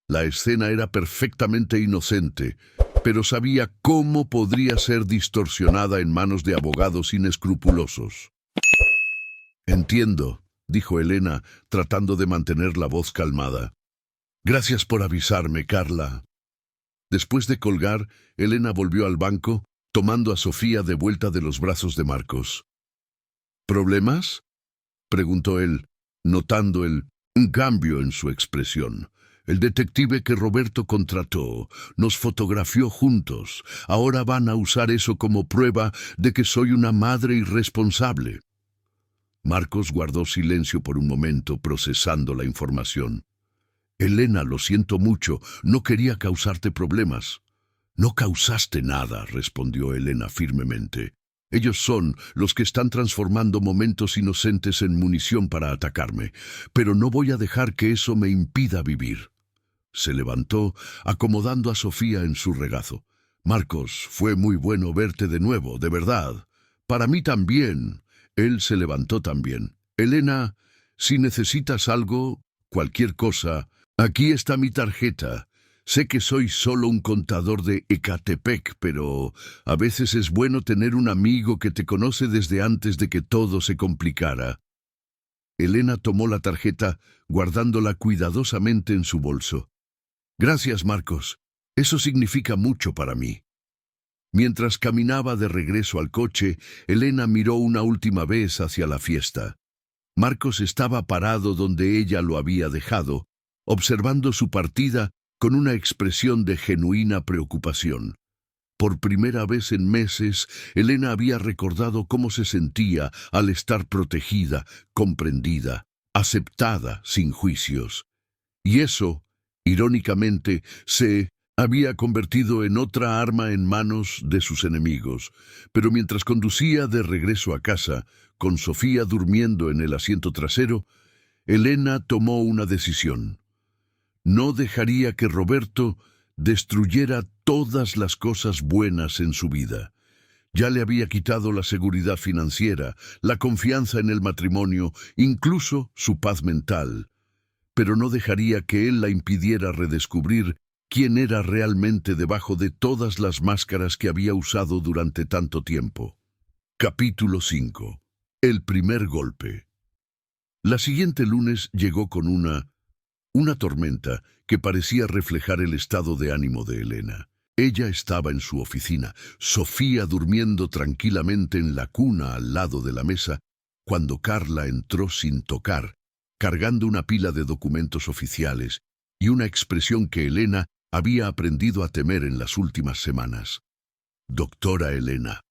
Speaker 1: La escena era perfectamente inocente, pero sabía cómo podría ser distorsionada en manos de abogados inescrupulosos. «Entiendo», dijo Elena, tratando de mantener la voz calmada. «Gracias por avisarme, Carla». Después de colgar, Elena volvió al banco, tomando a Sofía de vuelta de los brazos de Marcos. «¿Problemas?», preguntó él, notando un cambio en su expresión. «El detective que Roberto contrató nos fotografió juntos. Ahora van a usar eso como prueba de que soy una madre irresponsable». Marcos guardó silencio por un momento, procesando la información. «Elena, lo siento mucho, no quería causarte problemas». «No causaste nada», respondió Elena firmemente. «Ellos son los que están transformando momentos inocentes en munición para atacarme, pero no voy a dejar que eso me impida vivir». Se levantó, acomodando a Sofía en su regazo. «Marcos, fue muy bueno verte de nuevo, de verdad. Para mí también». Él se levantó también. «Elena, si necesitas algo, cualquier cosa, aquí está mi tarjeta. Sé que soy solo un contador de Ecatepec, pero a veces es bueno tener un amigo que te conoce desde antes de que todo se complicara». Elena tomó la tarjeta, guardándola cuidadosamente en su bolso. «Gracias, Marcos. Eso significa mucho para mí». Mientras caminaba de regreso al coche, Elena miró una última vez hacia la fiesta. Marcos estaba parado donde ella lo había dejado, observando su partida con una expresión de genuina preocupación. Por primera vez en meses, Elena había recordado cómo se sentía al estar protegida, comprendida, aceptada sin juicios. Y eso, irónicamente, se había convertido en otra arma en manos de sus enemigos. Pero mientras conducía de regreso a casa, con Sofía durmiendo en el asiento trasero, Elena tomó una decisión. No dejaría que Roberto destruyera todas las cosas buenas en su vida. Ya le había quitado la seguridad financiera, la confianza en el matrimonio, incluso su paz mental. Pero no dejaría que él la impidiera redescubrir quién era realmente debajo de todas las máscaras que había usado durante tanto tiempo. Capítulo 5. El primer golpe. La siguiente lunes llegó con una tormenta que parecía reflejar el estado de ánimo de Elena. Ella estaba en su oficina, Sofía durmiendo tranquilamente en la cuna al lado de la mesa, cuando Carla entró sin tocar, cargando una pila de documentos oficiales y una expresión que Elena había aprendido a temer en las últimas semanas. «Doctora Elena».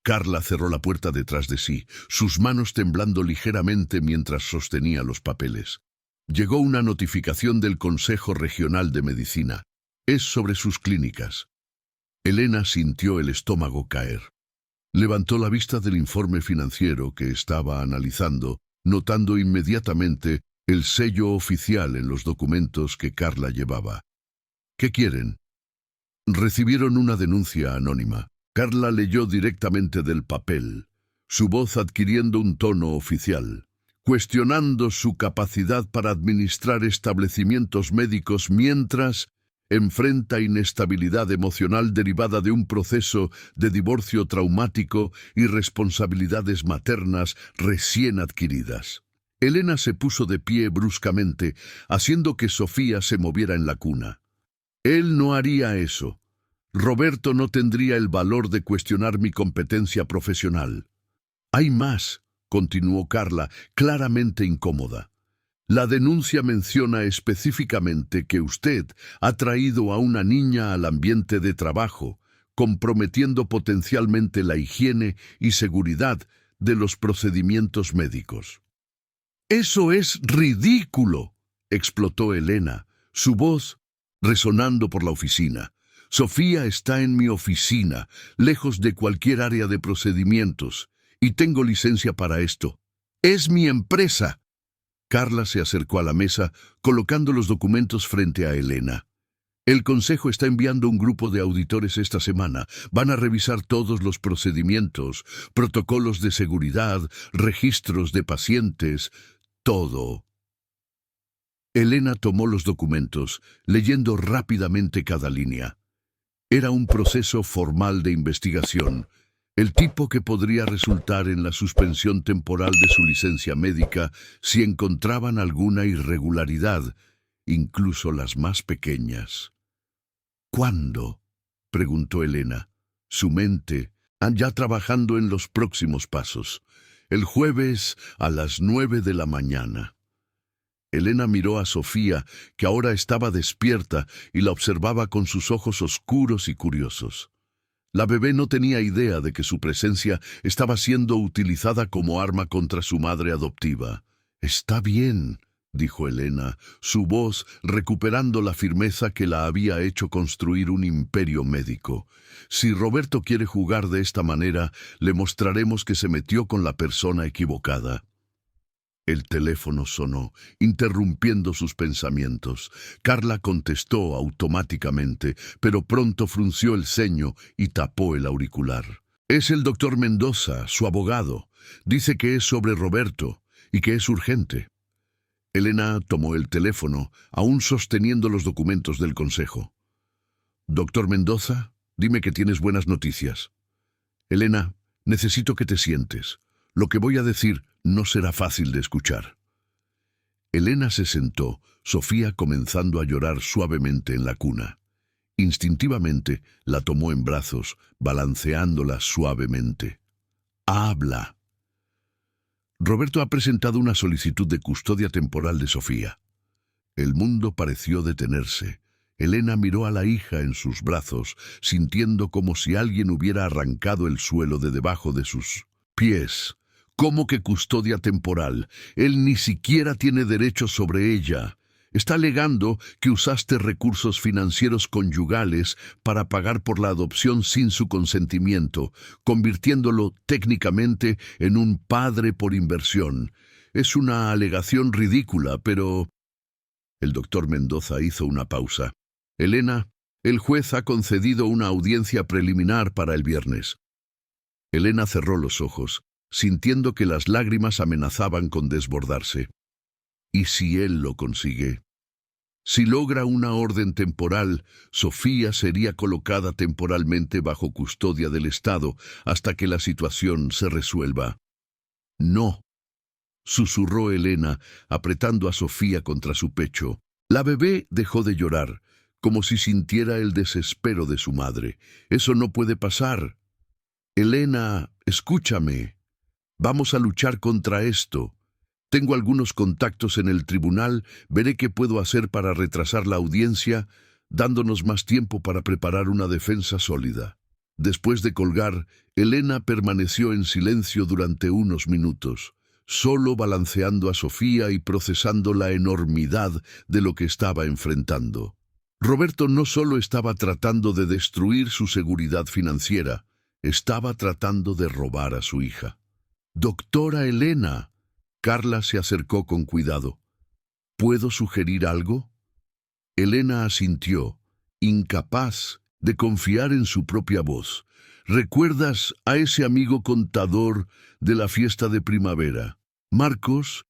Speaker 1: Carla cerró la puerta detrás de sí, sus manos temblando ligeramente mientras sostenía los papeles. Llegó una notificación del Consejo Regional de Medicina. Es sobre sus clínicas. Elena sintió el estómago caer. Levantó la vista del informe financiero que estaba analizando, notando inmediatamente el sello oficial en los documentos que Carla llevaba. «¿Qué quieren?» Recibieron una denuncia anónima. Carla leyó directamente del papel, su voz adquiriendo un tono oficial, cuestionando su capacidad para administrar establecimientos médicos mientras enfrenta inestabilidad emocional derivada de un proceso de divorcio traumático y responsabilidades maternas recién adquiridas. Elena se puso de pie bruscamente, haciendo que Sofía se moviera en la cuna. Él no haría eso. Roberto no tendría el valor de cuestionar mi competencia profesional. Hay más, continuó Carla, claramente incómoda. La denuncia menciona específicamente que usted ha traído a una niña al ambiente de trabajo, comprometiendo potencialmente la higiene y seguridad de los procedimientos médicos. «¡Eso es ridículo!», explotó Elena, su voz resonando por la oficina. «Sofía está en mi oficina, lejos de cualquier área de procedimientos, y tengo licencia para esto. Es mi empresa. Carla se acercó a la mesa, colocando los documentos frente a Elena. El Consejo está enviando un grupo de auditores esta semana. Van a revisar todos los procedimientos, protocolos de seguridad, registros de pacientes, todo. Elena tomó los documentos, leyendo rápidamente cada línea. Era un proceso formal de investigación, el tipo que podría resultar en la suspensión temporal de su licencia médica si encontraban alguna irregularidad, incluso las más pequeñas. ¿Cuándo?, preguntó Elena, su mente ya trabajando en los próximos pasos. El jueves a las 9 de la mañana. Elena miró a Sofía, que ahora estaba despierta, y la observaba con sus ojos oscuros y curiosos. La bebé no tenía idea de que su presencia estaba siendo utilizada como arma contra su madre adoptiva. «Está bien», dijo Elena, su voz recuperando la firmeza que la había hecho construir un imperio médico. «Si Roberto quiere jugar de esta manera, le mostraremos que se metió con la persona equivocada». El teléfono sonó, interrumpiendo sus pensamientos. Carla contestó automáticamente, pero pronto frunció el ceño y tapó el auricular. «Es el doctor Mendoza, su abogado. Dice que es sobre Roberto y que es urgente». Elena tomó el teléfono, aún sosteniendo los documentos del consejo. «Doctor Mendoza, dime que tienes buenas noticias». «Elena, necesito que te sientes. Lo que voy a decir no será fácil de escuchar». Elena se sentó, Sofía comenzando a llorar suavemente en la cuna. Instintivamente la tomó en brazos, balanceándola suavemente. «Habla». Roberto ha presentado una solicitud de custodia temporal de Sofía. El mundo pareció detenerse. Elena miró a la hija en sus brazos, sintiendo como si alguien hubiera arrancado el suelo de debajo de sus pies. ¿Cómo que custodia temporal? Él ni siquiera tiene derecho sobre ella. Está alegando que usaste recursos financieros conyugales para pagar por la adopción sin su consentimiento, convirtiéndolo técnicamente en un padre por inversión. Es una alegación ridícula, pero... El doctor Mendoza hizo una pausa. «Elena, el juez ha concedido una audiencia preliminar para el viernes». Elena cerró los ojos, sintiendo que las lágrimas amenazaban con desbordarse. ¿Y si él lo consigue? Si logra una orden temporal, Sofía sería colocada temporalmente bajo custodia del Estado hasta que la situación se resuelva. «No», susurró Elena, apretando a Sofía contra su pecho. La bebé dejó de llorar, como si sintiera el desespero de su madre. «Eso no puede pasar». «Elena, escúchame. Vamos a luchar contra esto. Tengo algunos contactos en el tribunal, veré qué puedo hacer para retrasar la audiencia, dándonos más tiempo para preparar una defensa sólida». Después de colgar, Elena permaneció en silencio durante unos minutos, solo balanceando a Sofía y procesando la enormidad de lo que estaba enfrentando. Roberto no solo estaba tratando de destruir su seguridad financiera, estaba tratando de robar a su hija. «Doctora Elena», Carla se acercó con cuidado. «¿Puedo sugerir algo?». Elena asintió, incapaz de confiar en su propia voz. «¿Recuerdas a ese amigo contador de la fiesta de primavera? Marcos,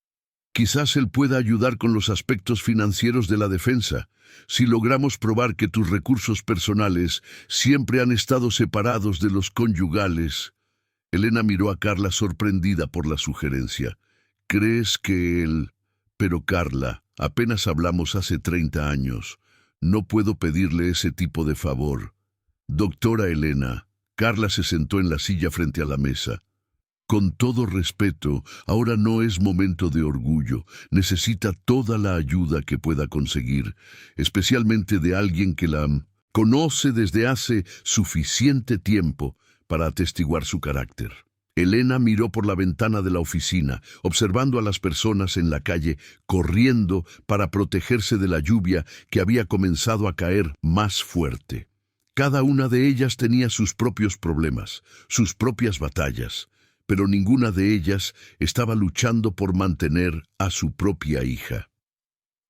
Speaker 1: quizás él pueda ayudar con los aspectos financieros de la defensa. Si logramos probar que tus recursos personales siempre han estado separados de los conyugales». Elena miró a Carla sorprendida por la sugerencia. «¿Crees que él...?» «Pero Carla, apenas hablamos hace 30 años. No puedo pedirle ese tipo de favor». «Doctora Elena». Carla se sentó en la silla frente a la mesa. «Con todo respeto, ahora no es momento de orgullo. Necesita toda la ayuda que pueda conseguir, especialmente de alguien que la conoce desde hace suficiente tiempo para atestiguar su carácter». Elena miró por la ventana de la oficina, observando a las personas en la calle corriendo para protegerse de la lluvia que había comenzado a caer más fuerte. Cada una de ellas tenía sus propios problemas, sus propias batallas, pero ninguna de ellas estaba luchando por mantener a su propia hija.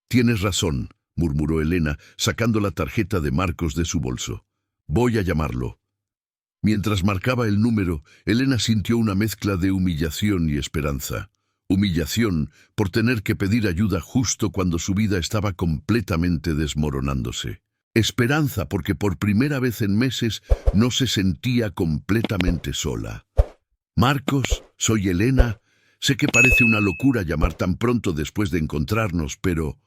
Speaker 1: «Tienes razón», murmuró Elena, sacando la tarjeta de Marcos de su bolso. «Voy a llamarlo». Mientras marcaba el número, Elena sintió una mezcla de humillación y esperanza. Humillación por tener que pedir ayuda justo cuando su vida estaba completamente desmoronándose. Esperanza porque por primera vez en meses no se sentía completamente sola. «Marcos, soy Elena. Sé que parece una locura llamar tan pronto después de encontrarnos, pero...»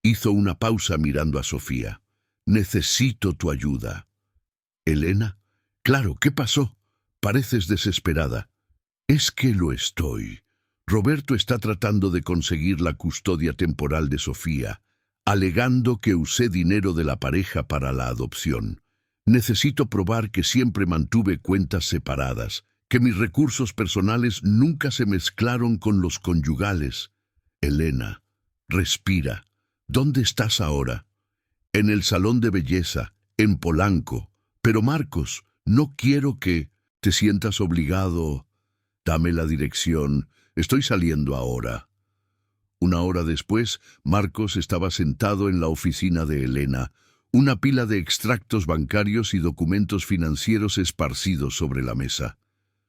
Speaker 1: Hizo una pausa mirando a Sofía. «Necesito tu ayuda». «¿Elena? Claro, ¿qué pasó? Pareces desesperada». «Es que lo estoy. Roberto está tratando de conseguir la custodia temporal de Sofía, alegando que usé dinero de la pareja para la adopción. Necesito probar que siempre mantuve cuentas separadas, que mis recursos personales nunca se mezclaron con los conyugales». «Elena, respira. ¿Dónde estás ahora?» «En el salón de belleza, en Polanco. Pero Marcos, no quiero que te sientas obligado. Dame la dirección. Estoy saliendo ahora». Una hora después, Marcos estaba sentado en la oficina de Elena, una pila de extractos bancarios y documentos financieros esparcidos sobre la mesa.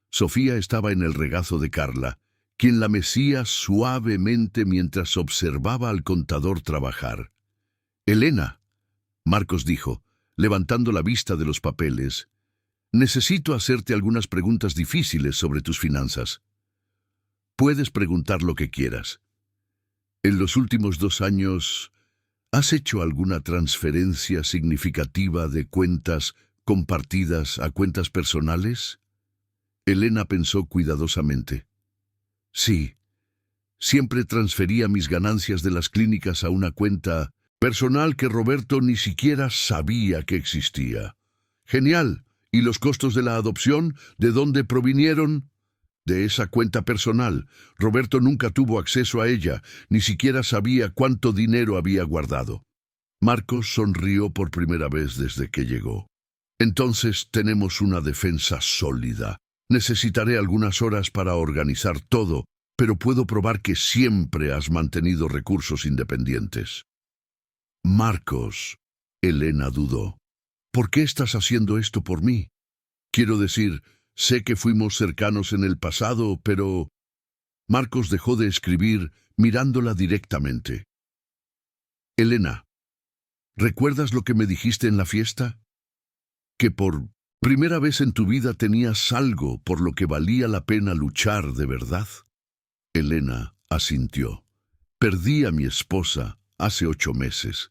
Speaker 1: Sofía estaba en el regazo de Carla, quien la mecía suavemente mientras observaba al contador trabajar. «Elena», Marcos dijo, levantando la vista de los papeles, «necesito hacerte algunas preguntas difíciles sobre tus finanzas». «Puedes preguntar lo que quieras». «En los últimos 2 años, ¿has hecho alguna transferencia significativa de cuentas compartidas a cuentas personales?» Elena pensó cuidadosamente. «Sí, siempre transfería mis ganancias de las clínicas a una cuenta personal que Roberto ni siquiera sabía que existía». «Genial. ¿Y los costos de la adopción? ¿De dónde provinieron?» «De esa cuenta personal. Roberto nunca tuvo acceso a ella, ni siquiera sabía cuánto dinero había guardado». Marcos sonrió por primera vez desde que llegó. «Entonces tenemos una defensa sólida. Necesitaré algunas horas para organizar todo, pero puedo probar que siempre has mantenido recursos independientes». «Marcos», Elena dudó, «¿por qué estás haciendo esto por mí? Quiero decir, sé que fuimos cercanos en el pasado, pero...» Marcos dejó de escribir, mirándola directamente. «Elena, ¿recuerdas lo que me dijiste en la fiesta? Que por primera vez en tu vida tenías algo por lo que valía la pena luchar de verdad». Elena asintió. «Perdí a mi esposa hace 8 meses.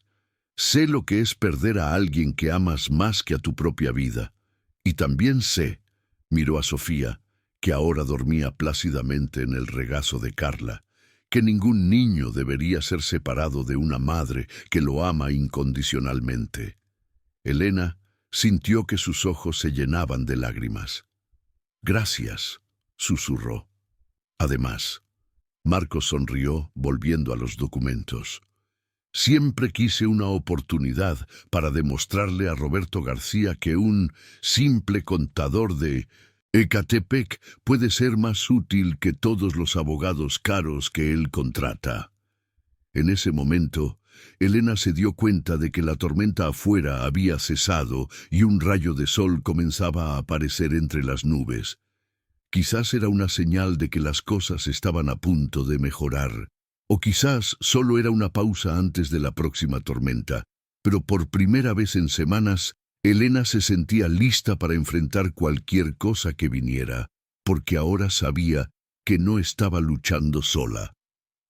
Speaker 1: Sé lo que es perder a alguien que amas más que a tu propia vida. Y también sé», miró a Sofía, que ahora dormía plácidamente en el regazo de Carla, «que ningún niño debería ser separado de una madre que lo ama incondicionalmente». Elena sintió que sus ojos se llenaban de lágrimas. «Gracias», susurró. «Además», Marcos sonrió, volviendo a los documentos, «siempre quise una oportunidad para demostrarle a Roberto García que un simple contador de Ecatepec puede ser más útil que todos los abogados caros que él contrata». En ese momento, Elena se dio cuenta de que la tormenta afuera había cesado y un rayo de sol comenzaba a aparecer entre las nubes. Quizás era una señal de que las cosas estaban a punto de mejorar, o quizás solo era una pausa antes de la próxima tormenta, pero por primera vez en semanas, Elena se sentía lista para enfrentar cualquier cosa que viniera, porque ahora sabía que no estaba luchando sola.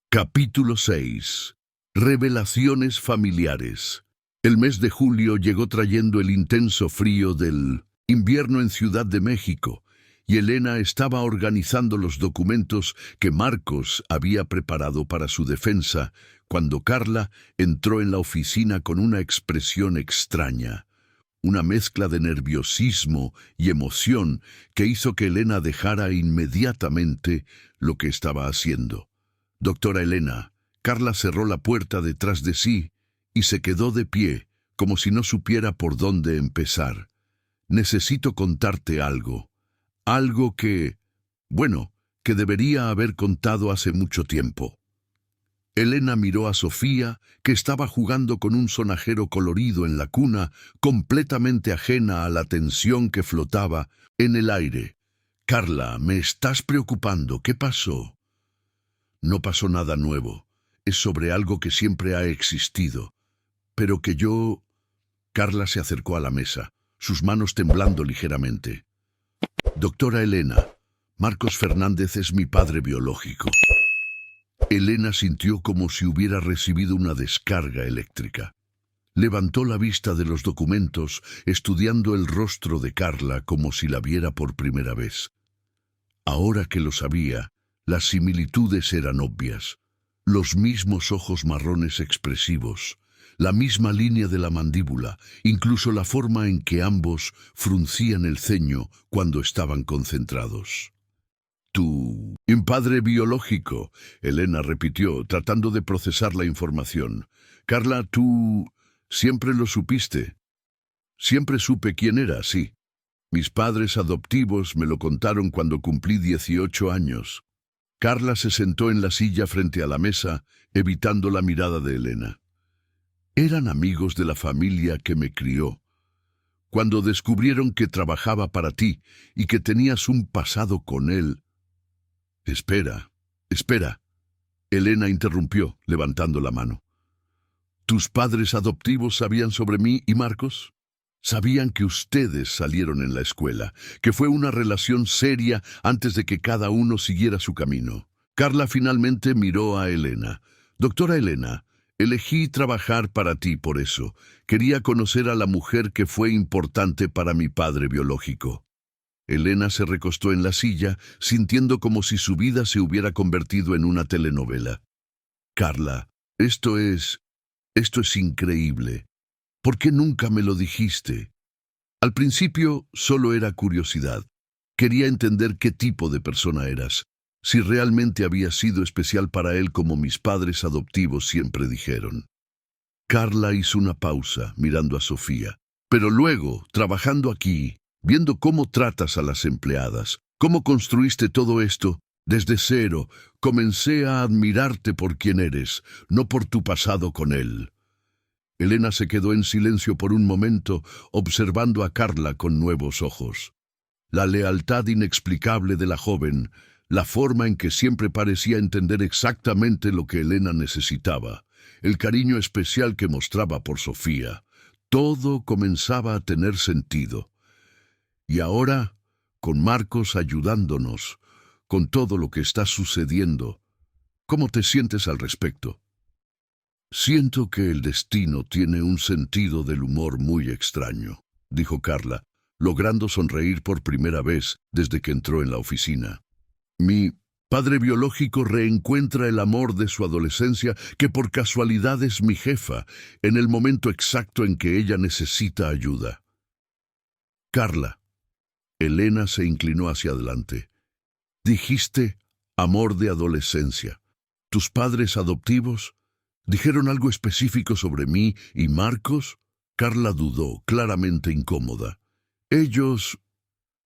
Speaker 1: Capítulo 6. Revelaciones familiares. El mes de julio llegó trayendo el intenso frío del invierno en Ciudad de México, y Elena estaba organizando los documentos que Marcos había preparado para su defensa cuando Carla entró en la oficina con una expresión extraña, una mezcla de nerviosismo y emoción que hizo que Elena dejara inmediatamente lo que estaba haciendo. «Doctora Elena», Carla cerró la puerta detrás de sí y se quedó de pie, como si no supiera por dónde empezar. «Necesito contarte algo. Algo que...» Bueno, que debería haber contado hace mucho tiempo. Elena miró a Sofía, que estaba jugando con un sonajero colorido en la cuna, completamente ajena a la tensión que flotaba en el aire. «Carla, me estás preocupando. ¿Qué pasó?» «No pasó nada nuevo. Es sobre algo que siempre ha existido. Pero que yo...» Carla se acercó a la mesa, sus manos temblando ligeramente. «Doctora Elena, Marcos Fernández es mi padre biológico». Elena sintió como si hubiera recibido una descarga eléctrica. Levantó la vista de los documentos, estudiando el rostro de Carla como si la viera por primera vez. Ahora que lo sabía, las similitudes eran obvias. Los mismos ojos marrones expresivos, la misma línea de la mandíbula, incluso la forma en que ambos fruncían el ceño cuando estaban concentrados. «Tu padre biológico», Elena repitió, tratando de procesar la información. «Carla, tú siempre lo supiste». «Siempre supe quién era, sí. Mis padres adoptivos me lo contaron cuando cumplí 18 años». Carla se sentó en la silla frente a la mesa, evitando la mirada de Elena. «Eran amigos de la familia que me crió. Cuando descubrieron que trabajaba para ti y que tenías un pasado con él...» «Espera, espera», Elena interrumpió, levantando la mano. «¿Tus padres adoptivos sabían sobre mí y Marcos? Sabían que ustedes salieron en la escuela, que fue una relación seria antes de que cada uno siguiera su camino». Carla finalmente miró a Elena. «Doctora Elena, elegí trabajar para ti por eso. Quería conocer a la mujer que fue importante para mi padre biológico». Elena se recostó en la silla, sintiendo como si su vida se hubiera convertido en una telenovela. «Carla, esto es increíble. ¿Por qué nunca me lo dijiste?» «Al principio solo era curiosidad. Quería entender qué tipo de persona eras, si realmente habías sido especial para él como mis padres adoptivos siempre dijeron». Carla hizo una pausa, mirando a Sofía. «Pero luego, trabajando aquí, viendo cómo tratas a las empleadas, cómo construiste todo esto, desde cero, comencé a admirarte por quien eres, no por tu pasado con él». Elena se quedó en silencio por un momento, observando a Carla con nuevos ojos. La lealtad inexplicable de la joven, la forma en que siempre parecía entender exactamente lo que Elena necesitaba, el cariño especial que mostraba por Sofía, todo comenzaba a tener sentido. Y ahora, con Marcos ayudándonos, con todo lo que está sucediendo, ¿cómo te sientes al respecto? «Siento que el destino tiene un sentido del humor muy extraño», dijo Carla, logrando sonreír por primera vez desde que entró en la oficina. «Mi padre biológico reencuentra el amor de su adolescencia, que por casualidad es mi jefa, en el momento exacto en que ella necesita ayuda». «Carla», Elena se inclinó hacia adelante. «Dijiste amor de adolescencia. ¿Tus padres adoptivos dijeron algo específico sobre mí y Marcos?» Carla dudó, claramente incómoda. «Ellos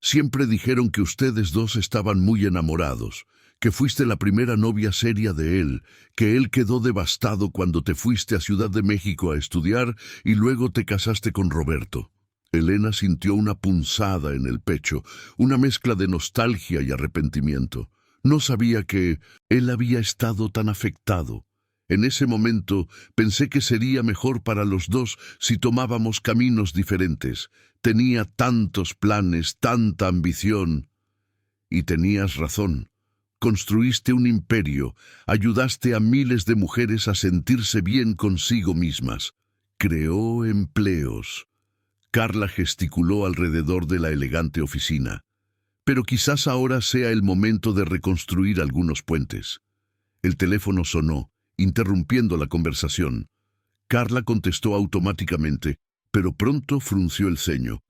Speaker 1: siempre dijeron que ustedes dos estaban muy enamorados, que fuiste la primera novia seria de él, que él quedó devastado cuando te fuiste a Ciudad de México a estudiar y luego te casaste con Roberto». Elena sintió una punzada en el pecho, una mezcla de nostalgia y arrepentimiento. No sabía que él había estado tan afectado. En ese momento pensé que sería mejor para los dos si tomábamos caminos diferentes. Tenía tantos planes, tanta ambición. Y tenías razón. Construiste un imperio, ayudaste a miles de mujeres a sentirse bien consigo mismas. Creó empleos. Carla gesticuló alrededor de la elegante oficina. Pero quizás ahora sea el momento de reconstruir algunos puentes. El teléfono sonó, interrumpiendo la conversación. Carla contestó automáticamente, pero pronto frunció el ceño.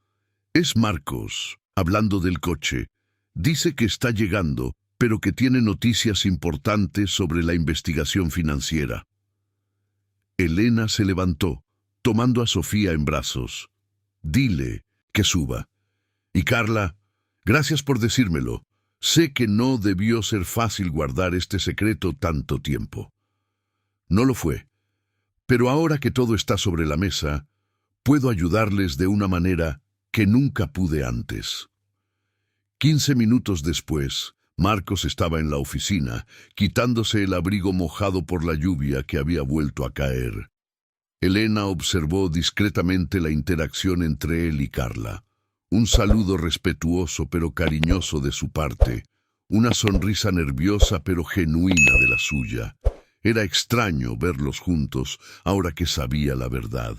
Speaker 1: «Es Marcos, hablando del coche. Dice que está llegando, pero que tiene noticias importantes sobre la investigación financiera». Elena se levantó, tomando a Sofía en brazos. «Dile que suba. Y Carla, gracias por decírmelo. Sé que no debió ser fácil guardar este secreto tanto tiempo. No lo fue, pero ahora que todo está sobre la mesa, puedo ayudarles de una manera que nunca pude antes. 15 minutos después, Marcos estaba en la oficina, quitándose el abrigo mojado por la lluvia que había vuelto a caer. Elena observó discretamente la interacción entre él y Carla. Un saludo respetuoso pero cariñoso de su parte, una sonrisa nerviosa pero genuina de la suya. Era extraño verlos juntos, ahora que sabía la verdad.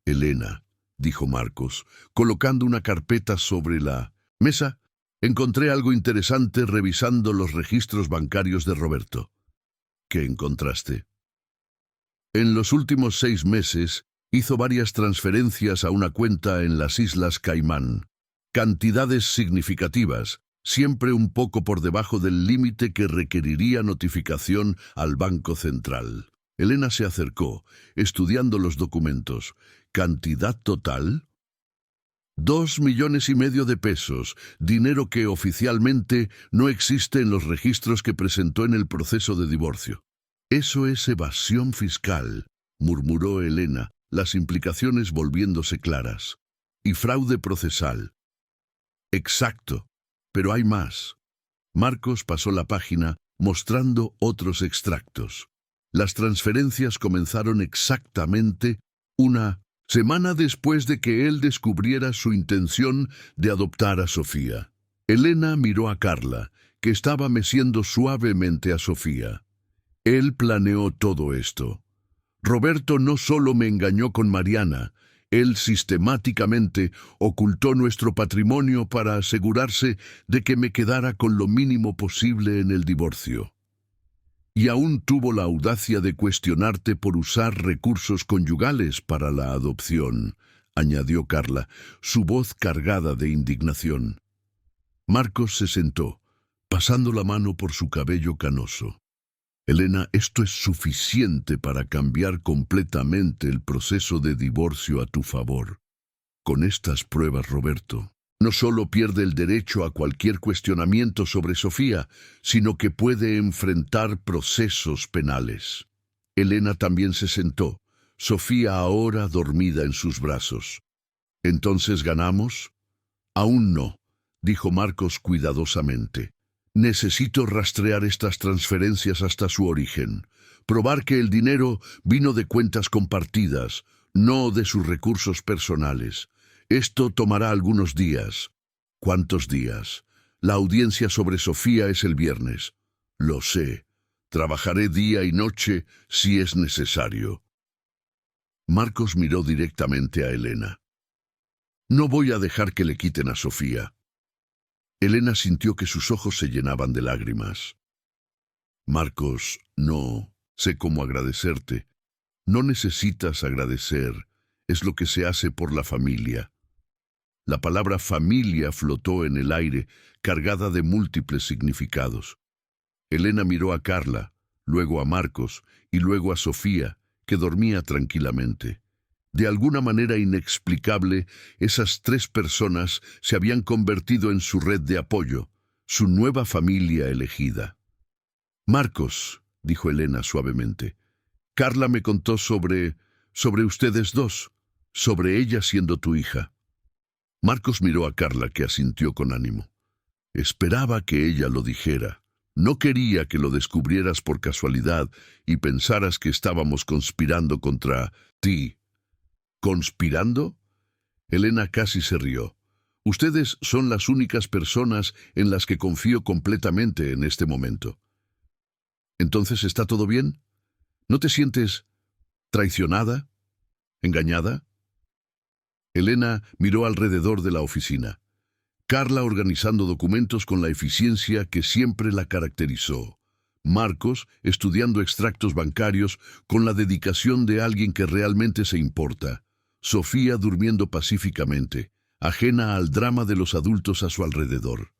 Speaker 1: «Elena», dijo Marcos, colocando una carpeta sobre la mesa, «encontré algo interesante revisando los registros bancarios de Roberto». «¿Qué encontraste?» «En los últimos 6 meses hizo varias transferencias a una cuenta en las Islas Caimán. Cantidades significativas, siempre un poco por debajo del límite que requeriría notificación al Banco Central». Elena se acercó, estudiando los documentos. «¿Cantidad total?» 2,5 millones de pesos, dinero que oficialmente no existe en los registros que presentó en el proceso de divorcio. «Eso es evasión fiscal», murmuró Elena, las implicaciones volviéndose claras. «Y fraude procesal». «Exacto, pero hay más». Marcos pasó la página, mostrando otros extractos. Las transferencias comenzaron exactamente una semana después de que él descubriera su intención de adoptar a Sofía. Elena miró a Carla, que estaba meciendo suavemente a Sofía. «Él planeó todo esto. Roberto no solo me engañó con Mariana, él sistemáticamente ocultó nuestro patrimonio para asegurarse de que me quedara con lo mínimo posible en el divorcio. Y aún tuvo la audacia de cuestionarte por usar recursos conyugales para la adopción», añadió Carla, su voz cargada de indignación. Marcos se sentó, pasando la mano por su cabello canoso. «Elena, esto es suficiente para cambiar completamente el proceso de divorcio a tu favor. Con estas pruebas, Roberto no solo pierde el derecho a cualquier cuestionamiento sobre Sofía, sino que puede enfrentar procesos penales». Elena también se sentó, Sofía ahora dormida en sus brazos. «¿Entonces ganamos?» «Aún no», dijo Marcos cuidadosamente. «Necesito rastrear estas transferencias hasta su origen, probar que el dinero vino de cuentas compartidas, no de sus recursos personales. Esto tomará algunos días». «¿Cuántos días? La audiencia sobre Sofía es el viernes». «Lo sé. Trabajaré día y noche si es necesario». Marcos miró directamente a Elena. «No voy a dejar que le quiten a Sofía». Elena sintió que sus ojos se llenaban de lágrimas. «Marcos, no sé cómo agradecerte. No necesitas agradecer, es lo que se hace por la familia». La palabra familia flotó en el aire, cargada de múltiples significados. Elena miró a Carla, luego a Marcos y luego a Sofía, que dormía tranquilamente. De alguna manera inexplicable, esas 3 personas se habían convertido en su red de apoyo, su nueva familia elegida. «Marcos», dijo Elena suavemente, «Carla me contó sobre ustedes dos, sobre ella siendo tu hija». Marcos miró a Carla, que asintió con ánimo. «Esperaba que ella lo dijera. No quería que lo descubrieras por casualidad y pensaras que estábamos conspirando contra ti». «¿Conspirando?» Elena casi se rió. «Ustedes son las únicas personas en las que confío completamente en este momento». «¿Entonces está todo bien? ¿No te sientes traicionada? ¿Engañada?» Elena miró alrededor de la oficina. Carla organizando documentos con la eficiencia que siempre la caracterizó. Marcos estudiando extractos bancarios con la dedicación de alguien que realmente se importa. Sofía durmiendo pacíficamente, ajena al drama de los adultos a su alrededor.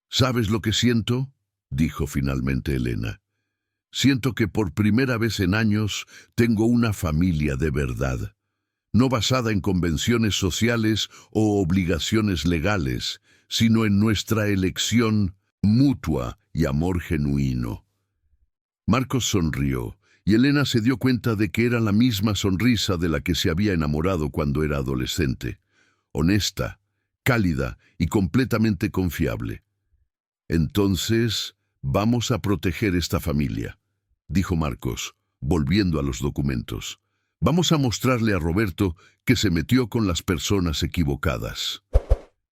Speaker 1: «¿Sabes lo que siento?», dijo finalmente Elena. «Siento que por primera vez en años tengo una familia de verdad, no basada en convenciones sociales o obligaciones legales, sino en nuestra elección mutua y amor genuino. Marcos sonrió, y Elena se dio cuenta de que era la misma sonrisa de la que se había enamorado cuando era adolescente, honesta, cálida y completamente confiable. Entonces, vamos a proteger esta familia, dijo Marcos, volviendo a los documentos. Vamos a mostrarle a Roberto que se metió con las personas equivocadas.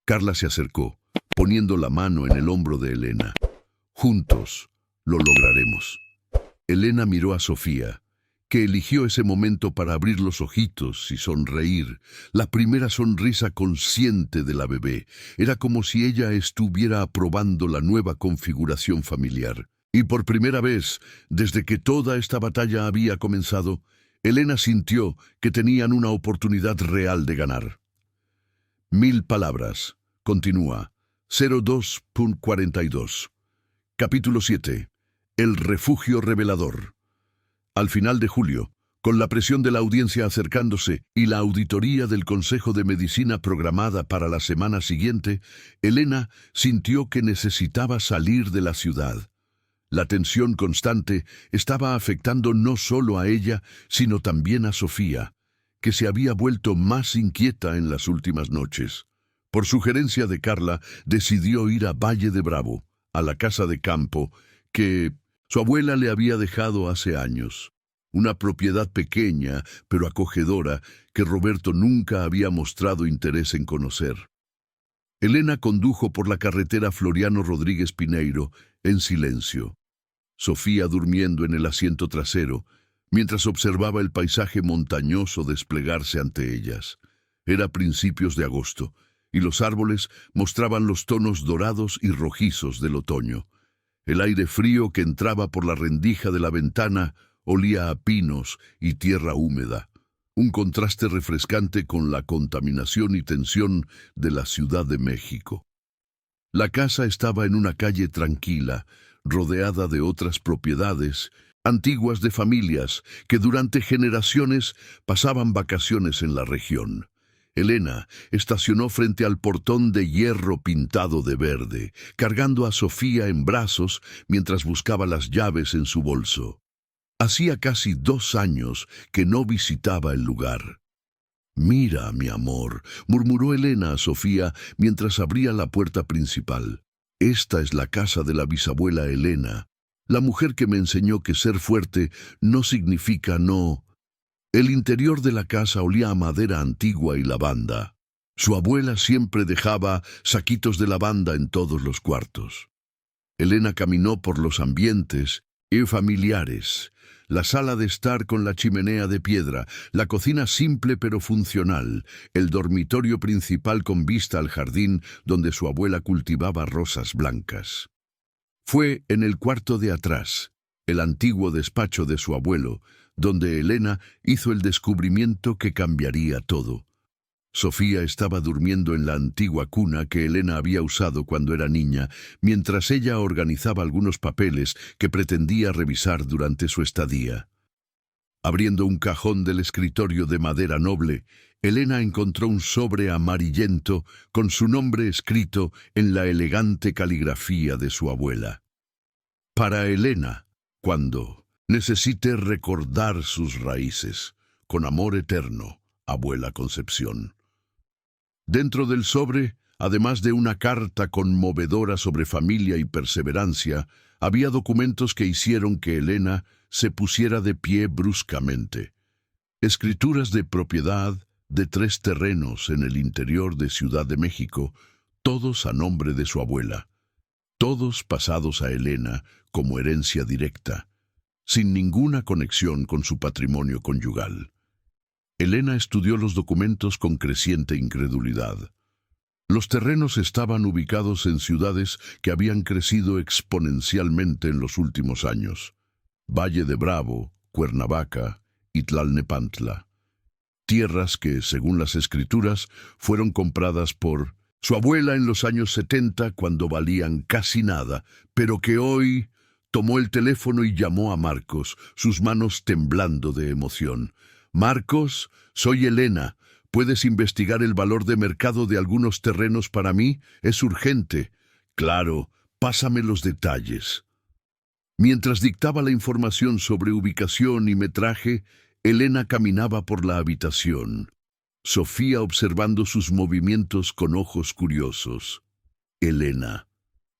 Speaker 1: Carla se acercó, poniendo la mano en el hombro de Elena. Juntos lo lograremos. Elena miró a Sofía, que eligió ese momento para abrir los ojitos y sonreír. La primera sonrisa consciente de la bebé. Era como si ella estuviera aprobando la nueva configuración familiar. Y por primera vez, desde que toda esta batalla había comenzado, Elena sintió que tenían una oportunidad real de ganar. 1000 palabras. Continúa. 02.42. Capítulo 7. El refugio revelador. Al final de julio, con la presión de la audiencia acercándose y la auditoría del Consejo de Medicina programada para la semana siguiente, Elena sintió que necesitaba salir de la ciudad. La tensión constante estaba afectando no solo a ella, sino también a Sofía, que se había vuelto más inquieta en las últimas noches. Por sugerencia de Carla, decidió ir a Valle de Bravo, a la casa de campo que su abuela le había dejado hace años. Una propiedad pequeña, pero acogedora, que Roberto nunca había mostrado interés en conocer. Elena condujo por la carretera Floriano Rodríguez Pineiro, en silencio. Sofía durmiendo en el asiento trasero, mientras observaba el paisaje montañoso desplegarse ante ellas. Era principios de agosto, y los árboles mostraban los tonos dorados y rojizos del otoño. El aire frío que entraba por la rendija de la ventana olía a pinos y tierra húmeda, un contraste refrescante con la contaminación y tensión de la Ciudad de México. La casa estaba en una calle tranquila, rodeada de otras propiedades, antiguas de familias que durante generaciones pasaban vacaciones en la región. Elena estacionó frente al portón de hierro pintado de verde, cargando a Sofía en brazos mientras buscaba las llaves en su bolso. Hacía casi 2 años que no visitaba el lugar. «Mira, mi amor», murmuró Elena a Sofía mientras abría la puerta principal. «Esta es la casa de la bisabuela Elena, la mujer que me enseñó que ser fuerte no significa no». El interior de la casa olía a madera antigua y lavanda. Su abuela siempre dejaba saquitos de lavanda en todos los cuartos. Elena caminó por los ambientes y familiares. La sala de estar con la chimenea de piedra, la cocina simple pero funcional, el dormitorio principal con vista al jardín donde su abuela cultivaba rosas blancas. Fue en el cuarto de atrás, el antiguo despacho de su abuelo, donde Elena hizo el descubrimiento que cambiaría todo. Sofía estaba durmiendo en la antigua cuna que Elena había usado cuando era niña, mientras ella organizaba algunos papeles que pretendía revisar durante su estadía. Abriendo un cajón del escritorio de madera noble, Elena encontró un sobre amarillento con su nombre escrito en la elegante caligrafía de su abuela. Para Elena, cuando necesite recordar sus raíces, con amor eterno, abuela Concepción. Dentro del sobre, además de una carta conmovedora sobre familia y perseverancia, había documentos que hicieron que Elena se pusiera de pie bruscamente. Escrituras de propiedad de 3 terrenos en el interior de Ciudad de México, todos a nombre de su abuela, todos pasados a Elena como herencia directa, sin ninguna conexión con su patrimonio conyugal. Elena estudió los documentos con creciente incredulidad. Los terrenos estaban ubicados en ciudades que habían crecido exponencialmente en los últimos años: Valle de Bravo, Cuernavaca y Tlalnepantla. Tierras que, según las escrituras, fueron compradas por su abuela en los años 70 cuando valían casi nada, pero que hoy tomó el teléfono y llamó a Marcos, sus manos temblando de emoción. «Marcos, soy Elena. ¿Puedes investigar el valor de mercado de algunos terrenos para mí? Es urgente. Claro, pásame los detalles. Mientras dictaba la información sobre ubicación y metraje, Elena caminaba por la habitación, Sofía observando sus movimientos con ojos curiosos. Elena.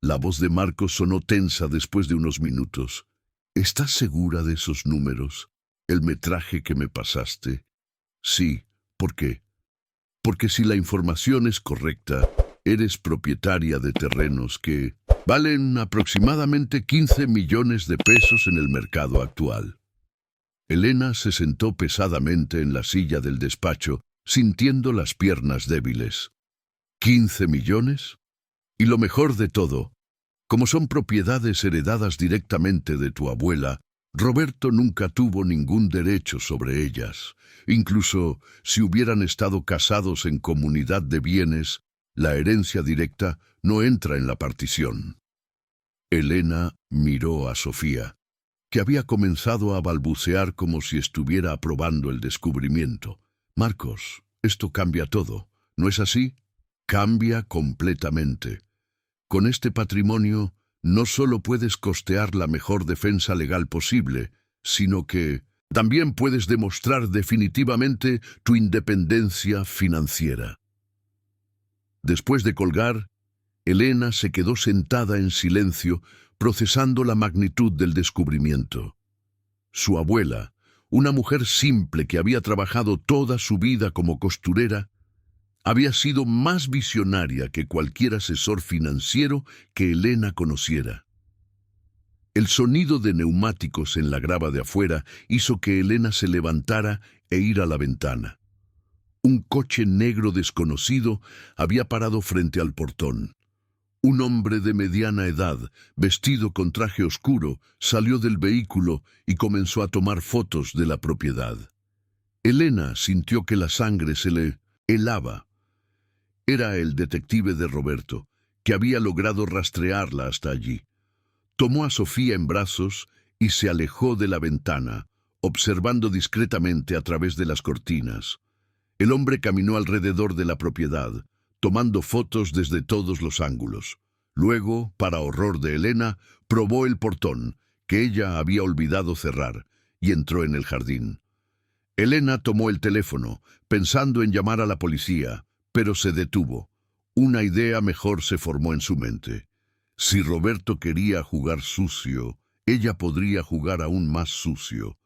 Speaker 1: La voz de Marcos sonó tensa después de unos minutos. ¿Estás segura de esos números? ¿El metraje que me pasaste? Sí. ¿Por qué? Porque si la información es correcta, eres propietaria de terrenos que valen aproximadamente 15 millones de pesos en el mercado actual. Elena se sentó pesadamente en la silla del despacho, sintiendo las piernas débiles. ¿15 millones? Y lo mejor de todo, como son propiedades heredadas directamente de tu abuela, Roberto nunca tuvo ningún derecho sobre ellas. Incluso si hubieran estado casados en comunidad de bienes, la herencia directa no entra en la partición. Elena miró a Sofía, que había comenzado a balbucear como si estuviera aprobando el descubrimiento. Marcos, esto cambia todo, ¿no es así? Cambia completamente. Con este patrimonio, no solo puedes costear la mejor defensa legal posible, sino que también puedes demostrar definitivamente tu independencia financiera. Después de colgar, Elena se quedó sentada en silencio, procesando la magnitud del descubrimiento. Su abuela, una mujer simple que había trabajado toda su vida como costurera, había sido más visionaria que cualquier asesor financiero que Elena conociera. El sonido de neumáticos en la grava de afuera hizo que Elena se levantara e ir a la ventana. Un coche negro desconocido había parado frente al portón. Un hombre de mediana edad, vestido con traje oscuro, salió del vehículo y comenzó a tomar fotos de la propiedad. Elena sintió que la sangre se le helaba. Era el detective de Roberto, que había logrado rastrearla hasta allí. Tomó a Sofía en brazos y se alejó de la ventana, observando discretamente a través de las cortinas. El hombre caminó alrededor de la propiedad, tomando fotos desde todos los ángulos. Luego, para horror de Elena, probó el portón, que ella había olvidado cerrar, y entró en el jardín. Elena tomó el teléfono, pensando en llamar a la policía, pero se detuvo. Una idea mejor se formó en su mente. Si Roberto quería jugar sucio, ella podría jugar aún más sucio.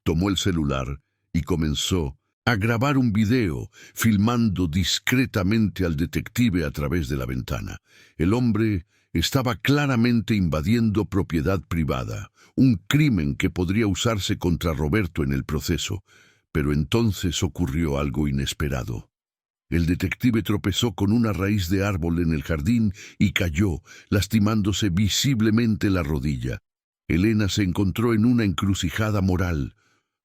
Speaker 1: Tomó el celular y comenzó a grabar un video, filmando discretamente al detective a través de la ventana. El hombre estaba claramente invadiendo propiedad privada, un crimen que podría usarse contra Roberto en el proceso. Pero entonces ocurrió algo inesperado. El detective tropezó con una raíz de árbol en el jardín y cayó, lastimándose visiblemente la rodilla. Elena se encontró en una encrucijada moral.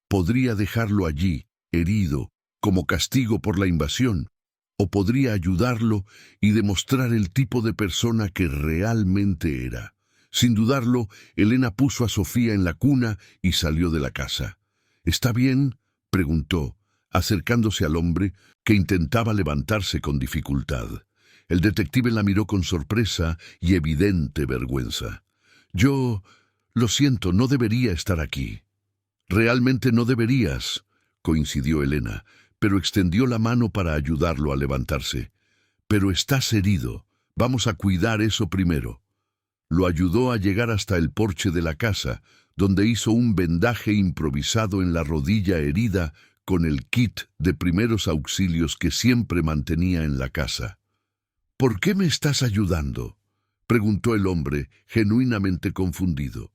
Speaker 1: Podría dejarlo allí, herido, como castigo por la invasión, o podría ayudarlo y demostrar el tipo de persona que realmente era. Sin dudarlo, Elena puso a Sofía en la cuna y salió de la casa. ¿Está bien?, preguntó, acercándose al hombre, que intentaba levantarse con dificultad. El detective la miró con sorpresa y evidente vergüenza. Lo siento, no debería estar aquí. Realmente no deberías, coincidió Elena, pero extendió la mano para ayudarlo a levantarse. Pero estás herido. Vamos a cuidar eso primero. Lo ayudó a llegar hasta el porche de la casa, donde hizo un vendaje improvisado en la rodilla herida con el kit de primeros auxilios que siempre mantenía en la casa. ¿Por qué me estás ayudando?, preguntó el hombre, genuinamente confundido.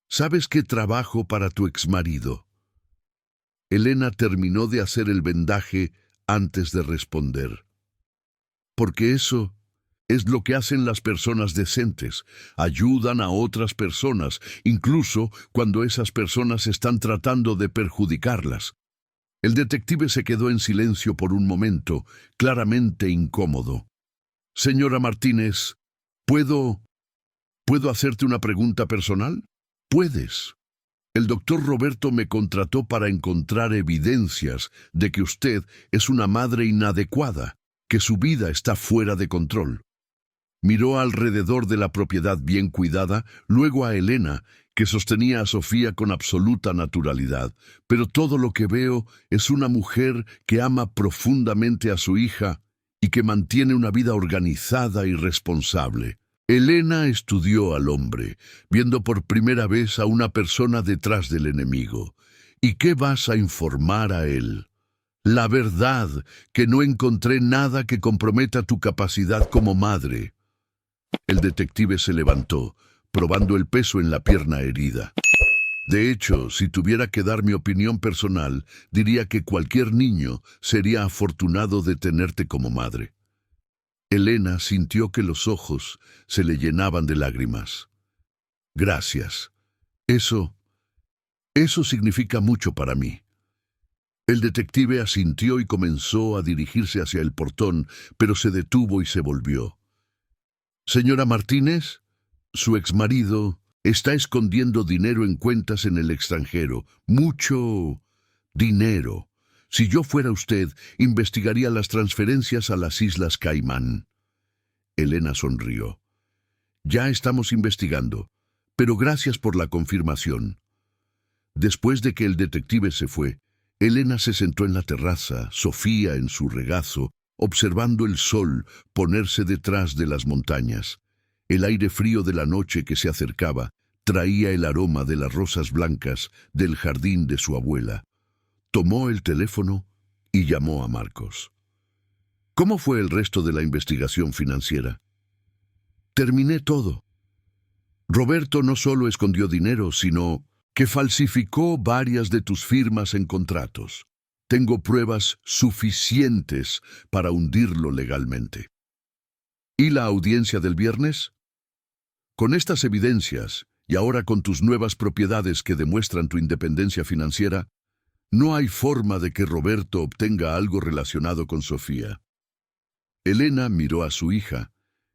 Speaker 1: ¿Sabes que trabajo para tu exmarido? Elena terminó de hacer el vendaje antes de responder. Porque eso es lo que hacen las personas decentes. Ayudan a otras personas, incluso cuando esas personas están tratando de perjudicarlas. El detective se quedó en silencio por un momento, claramente incómodo. Señora Martínez, ¿puedo hacerte una pregunta personal? Puedes. El doctor Roberto me contrató para encontrar evidencias de que usted es una madre inadecuada, que su vida está fuera de control. Miró alrededor de la propiedad bien cuidada, luego a Elena, que sostenía a Sofía con absoluta naturalidad. Pero todo lo que veo es una mujer que ama profundamente a su hija y que mantiene una vida organizada y responsable. Elena estudió al hombre, viendo por primera vez a una persona detrás del enemigo. ¿Y qué vas a informar a él? La verdad, que no encontré nada que comprometa tu capacidad como madre. El detective se levantó, probando el peso en la pierna herida. De hecho, si tuviera que dar mi opinión personal, diría que cualquier niño sería afortunado de tenerte como madre. Elena sintió que los ojos se le llenaban de lágrimas. Gracias. Eso significa mucho para mí. El detective asintió y comenzó a dirigirse hacia el portón, pero se detuvo y se volvió. Señora Martínez, su exmarido está escondiendo dinero en cuentas en el extranjero. Mucho dinero. Si yo fuera usted, investigaría las transferencias a las Islas Caimán. Elena sonrió. Ya estamos investigando, pero gracias por la confirmación. Después de que el detective se fue, Elena se sentó en la terraza, Sofía en su regazo, observando el sol ponerse detrás de las montañas. El aire frío de la noche que se acercaba traía el aroma de las rosas blancas del jardín de su abuela. Tomó el teléfono y llamó a Marcos. ¿Cómo fue el resto de la investigación financiera? Terminé todo. Roberto no solo escondió dinero, sino que falsificó varias de tus firmas en contratos. Tengo pruebas suficientes para hundirlo legalmente. ¿Y la audiencia del viernes? Con estas evidencias, y ahora con tus nuevas propiedades que demuestran tu independencia financiera, no hay forma de que Roberto obtenga algo relacionado con Sofía. Elena miró a su hija,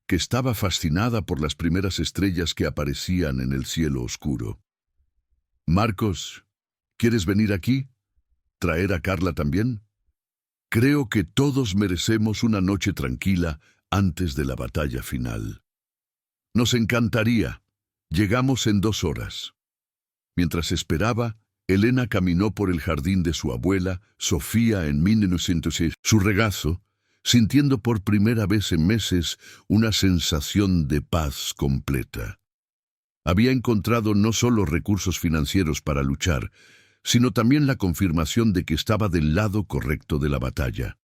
Speaker 1: que estaba fascinada por las primeras estrellas que aparecían en el cielo oscuro. Marcos, ¿quieres venir aquí? ¿Traer a Carla también? Creo que todos merecemos una noche tranquila antes de la batalla final. Nos encantaría. Llegamos en 2 horas. Mientras esperaba, Elena caminó por el jardín de su abuela, Sofía, en 1906, su regazo, sintiendo por primera vez en meses una sensación de paz completa. Había encontrado no solo recursos financieros para luchar, sino también la confirmación de que estaba del lado correcto de la batalla.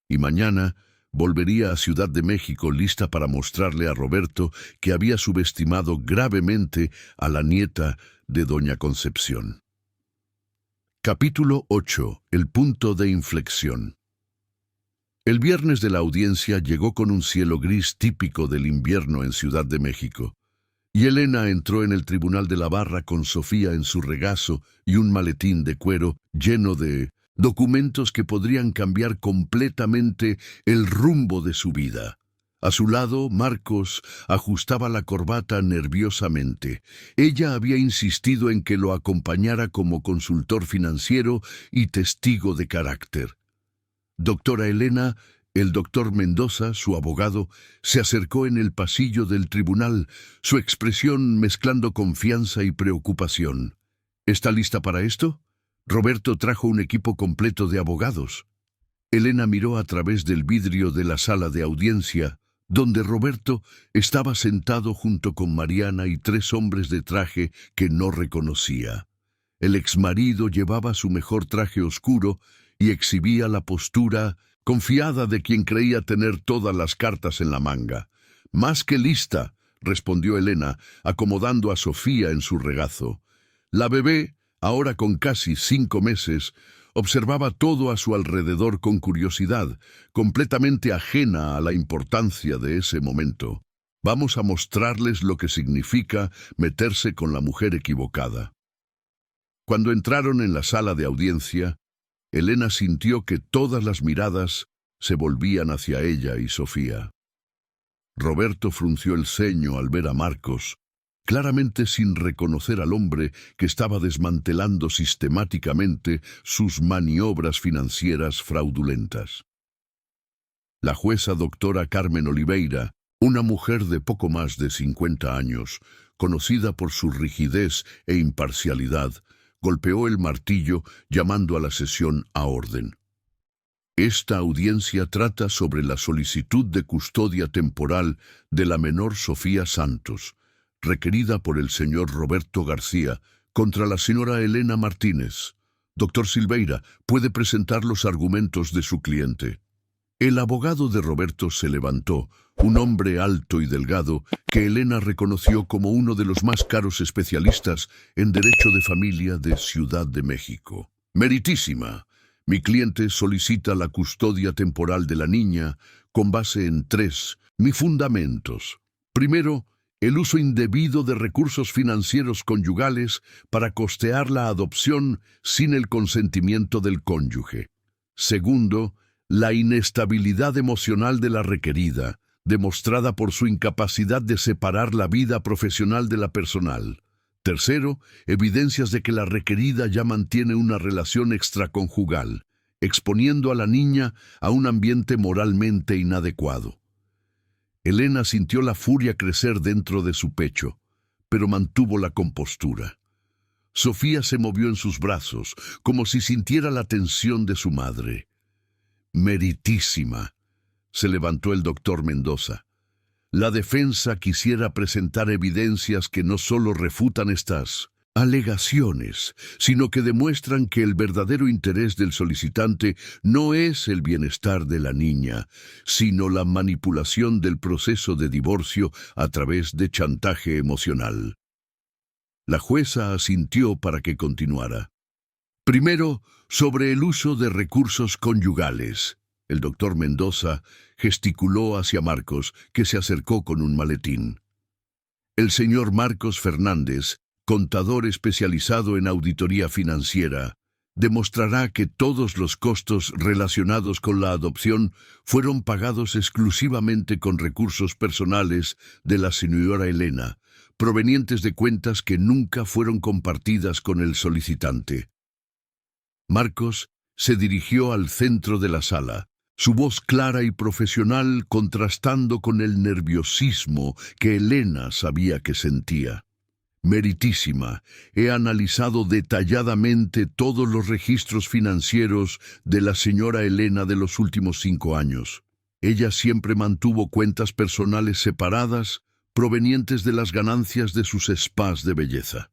Speaker 1: Y mañana volvería a Ciudad de México lista para mostrarle a Roberto que había subestimado gravemente a la nieta de doña Concepción. Capítulo 8. El punto de inflexión. El viernes de la audiencia llegó con un cielo gris típico del invierno en Ciudad de México, y Elena entró en el tribunal de la barra con Sofía en su regazo y un maletín de cuero lleno de documentos que podrían cambiar completamente el rumbo de su vida. A su lado, Marcos ajustaba la corbata nerviosamente. Ella había insistido en que lo acompañara como consultor financiero y testigo de carácter. Doctora Elena, el doctor Mendoza, su abogado, se acercó en el pasillo del tribunal, su expresión mezclando confianza y preocupación. ¿Está lista para esto? Roberto trajo un equipo completo de abogados. Elena miró a través del vidrio de la sala de audiencia, donde Roberto estaba sentado junto con Mariana y 3 hombres de traje que no reconocía. El exmarido llevaba su mejor traje oscuro y exhibía la postura confiada de quien creía tener todas las cartas en la manga. «Más que lista», respondió Elena, acomodando a Sofía en su regazo. La bebé, ahora con casi 5 meses, observaba todo a su alrededor con curiosidad, completamente ajena a la importancia de ese momento. Vamos a mostrarles lo que significa meterse con la mujer equivocada. Cuando entraron en la sala de audiencia, Elena sintió que todas las miradas se volvían hacia ella y Sofía. Roberto frunció el ceño al ver a Marcos, claramente sin reconocer al hombre que estaba desmantelando sistemáticamente sus maniobras financieras fraudulentas. La jueza doctora Carmen Oliveira, una mujer de poco más de 50 años, conocida por su rigidez e imparcialidad, golpeó el martillo llamando a la sesión a orden. Esta audiencia trata sobre la solicitud de custodia temporal de la menor Sofía Santos, requerida por el señor Roberto García, contra la señora Elena Martínez. Doctor Silveira, puede presentar los argumentos de su cliente. El abogado de Roberto se levantó, un hombre alto y delgado que Elena reconoció como uno de los más caros especialistas en derecho de familia de Ciudad de México. Meritísima, mi cliente solicita la custodia temporal de la niña con base en tres fundamentos. Primero, el uso indebido de recursos financieros conyugales para costear la adopción sin el consentimiento del cónyuge. Segundo, la inestabilidad emocional de la requerida, demostrada por su incapacidad de separar la vida profesional de la personal. Tercero, evidencias de que la requerida ya mantiene una relación extraconjugal, exponiendo a la niña a un ambiente moralmente inadecuado. Elena sintió la furia crecer dentro de su pecho, pero mantuvo la compostura. Sofía se movió en sus brazos, como si sintiera la tensión de su madre. Meritísima, se levantó el doctor Mendoza. La defensa quisiera presentar evidencias que no solo refutan estas alegaciones, sino que demuestran que el verdadero interés del solicitante no es el bienestar de la niña, sino la manipulación del proceso de divorcio a través de chantaje emocional. La jueza asintió para que continuara. Primero, sobre el uso de recursos conyugales. El doctor Mendoza gesticuló hacia Marcos, que se acercó con un maletín. El señor Marcos Fernández, contador especializado en auditoría financiera, demostrará que todos los costos relacionados con la adopción fueron pagados exclusivamente con recursos personales de la señora Elena, provenientes de cuentas que nunca fueron compartidas con el solicitante. Marcos se dirigió al centro de la sala, su voz clara y profesional contrastando con el nerviosismo que Elena sabía que sentía. Meritísima, he analizado detalladamente todos los registros financieros de la señora Elena de los últimos 5 años. Ella siempre mantuvo cuentas personales separadas, provenientes de las ganancias de sus spas de belleza.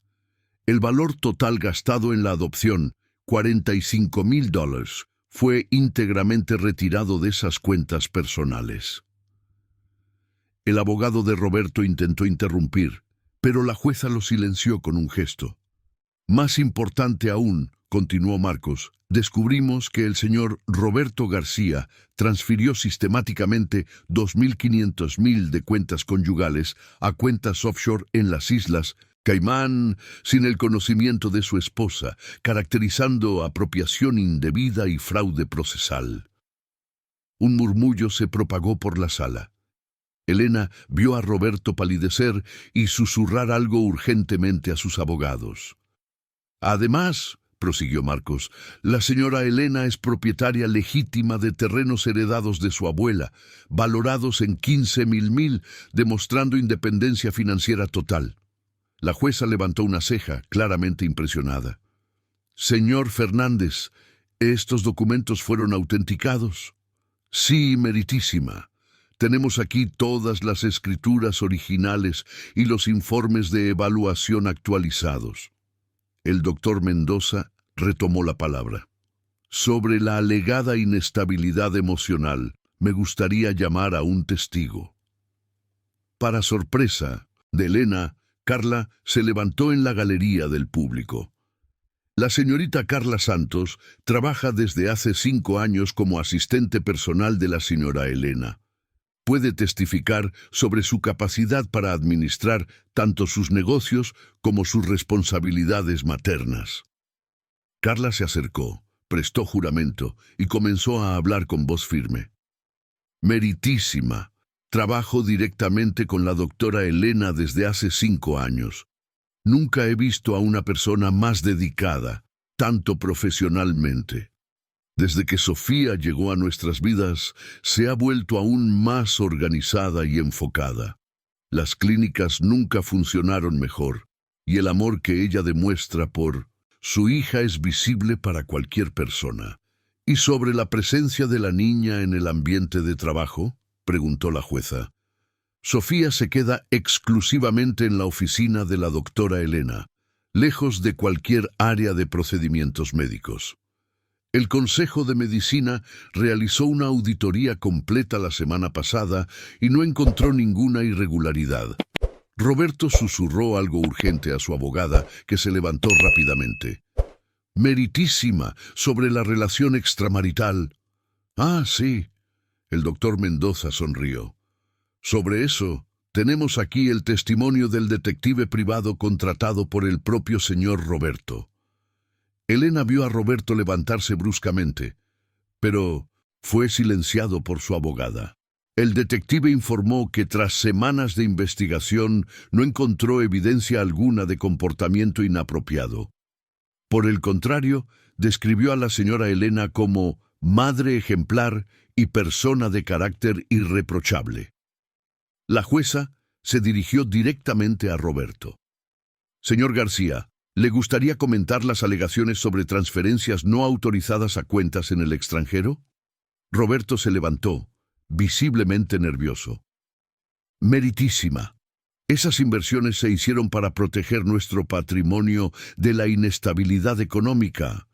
Speaker 1: El valor total gastado en la adopción, $45,000, fue íntegramente retirado de esas cuentas personales. El abogado de Roberto intentó interrumpir, pero la jueza lo silenció con un gesto. Más importante aún, continuó Marcos, descubrimos que el señor Roberto García transfirió sistemáticamente $2.500.000 de cuentas conyugales a cuentas offshore en las islas Caimán sin el conocimiento de su esposa, caracterizando apropiación indebida y fraude procesal. Un murmullo se propagó por la sala. Elena vio a Roberto palidecer y susurrar algo urgentemente a sus abogados. Además, prosiguió Marcos, la señora Elena es propietaria legítima de terrenos heredados de su abuela, valorados en $15,000, demostrando independencia financiera total. La jueza levantó una ceja, claramente impresionada. Señor Fernández, ¿estos documentos fueron autenticados? Sí, meritísima. Tenemos aquí todas las escrituras originales y los informes de evaluación actualizados. El doctor Mendoza retomó la palabra. Sobre la alegada inestabilidad emocional, me gustaría llamar a un testigo. Para sorpresa de Elena, Carla se levantó en la galería del público. La señorita Carla Santos trabaja desde hace 5 años como asistente personal de la señora Elena. Puede testificar sobre su capacidad para administrar tanto sus negocios como sus responsabilidades maternas. Carla se acercó, prestó juramento y comenzó a hablar con voz firme. Meritísima, Trabajo directamente con la doctora Elena desde hace 5 años. Nunca he visto a una persona más dedicada, tanto profesionalmente. Desde que Sofía llegó a nuestras vidas, se ha vuelto aún más organizada y enfocada. Las clínicas nunca funcionaron mejor, y el amor que ella demuestra por su hija es visible para cualquier persona. ¿Y sobre la presencia de la niña en el ambiente de trabajo?, preguntó la jueza. Sofía se queda exclusivamente en la oficina de la doctora Elena, lejos de cualquier área de procedimientos médicos. El Consejo de Medicina realizó una auditoría completa la semana pasada y no encontró ninguna irregularidad. Roberto susurró algo urgente a su abogada, que se levantó rápidamente. Meritísima, sobre la relación extramarital. Ah, sí. El doctor Mendoza sonrió. Sobre eso, tenemos aquí el testimonio del detective privado contratado por el propio señor Roberto. Elena vio a Roberto levantarse bruscamente, pero fue silenciado por su abogada. El detective informó que tras semanas de investigación no encontró evidencia alguna de comportamiento inapropiado. Por el contrario, describió a la señora Elena como madre ejemplar y persona de carácter irreprochable. La jueza se dirigió directamente a Roberto. Señor García, ¿le gustaría comentar las alegaciones sobre transferencias no autorizadas a cuentas en el extranjero? Roberto se levantó, visiblemente nervioso. Meritísima. Esas inversiones se hicieron para proteger nuestro patrimonio de la inestabilidad económica.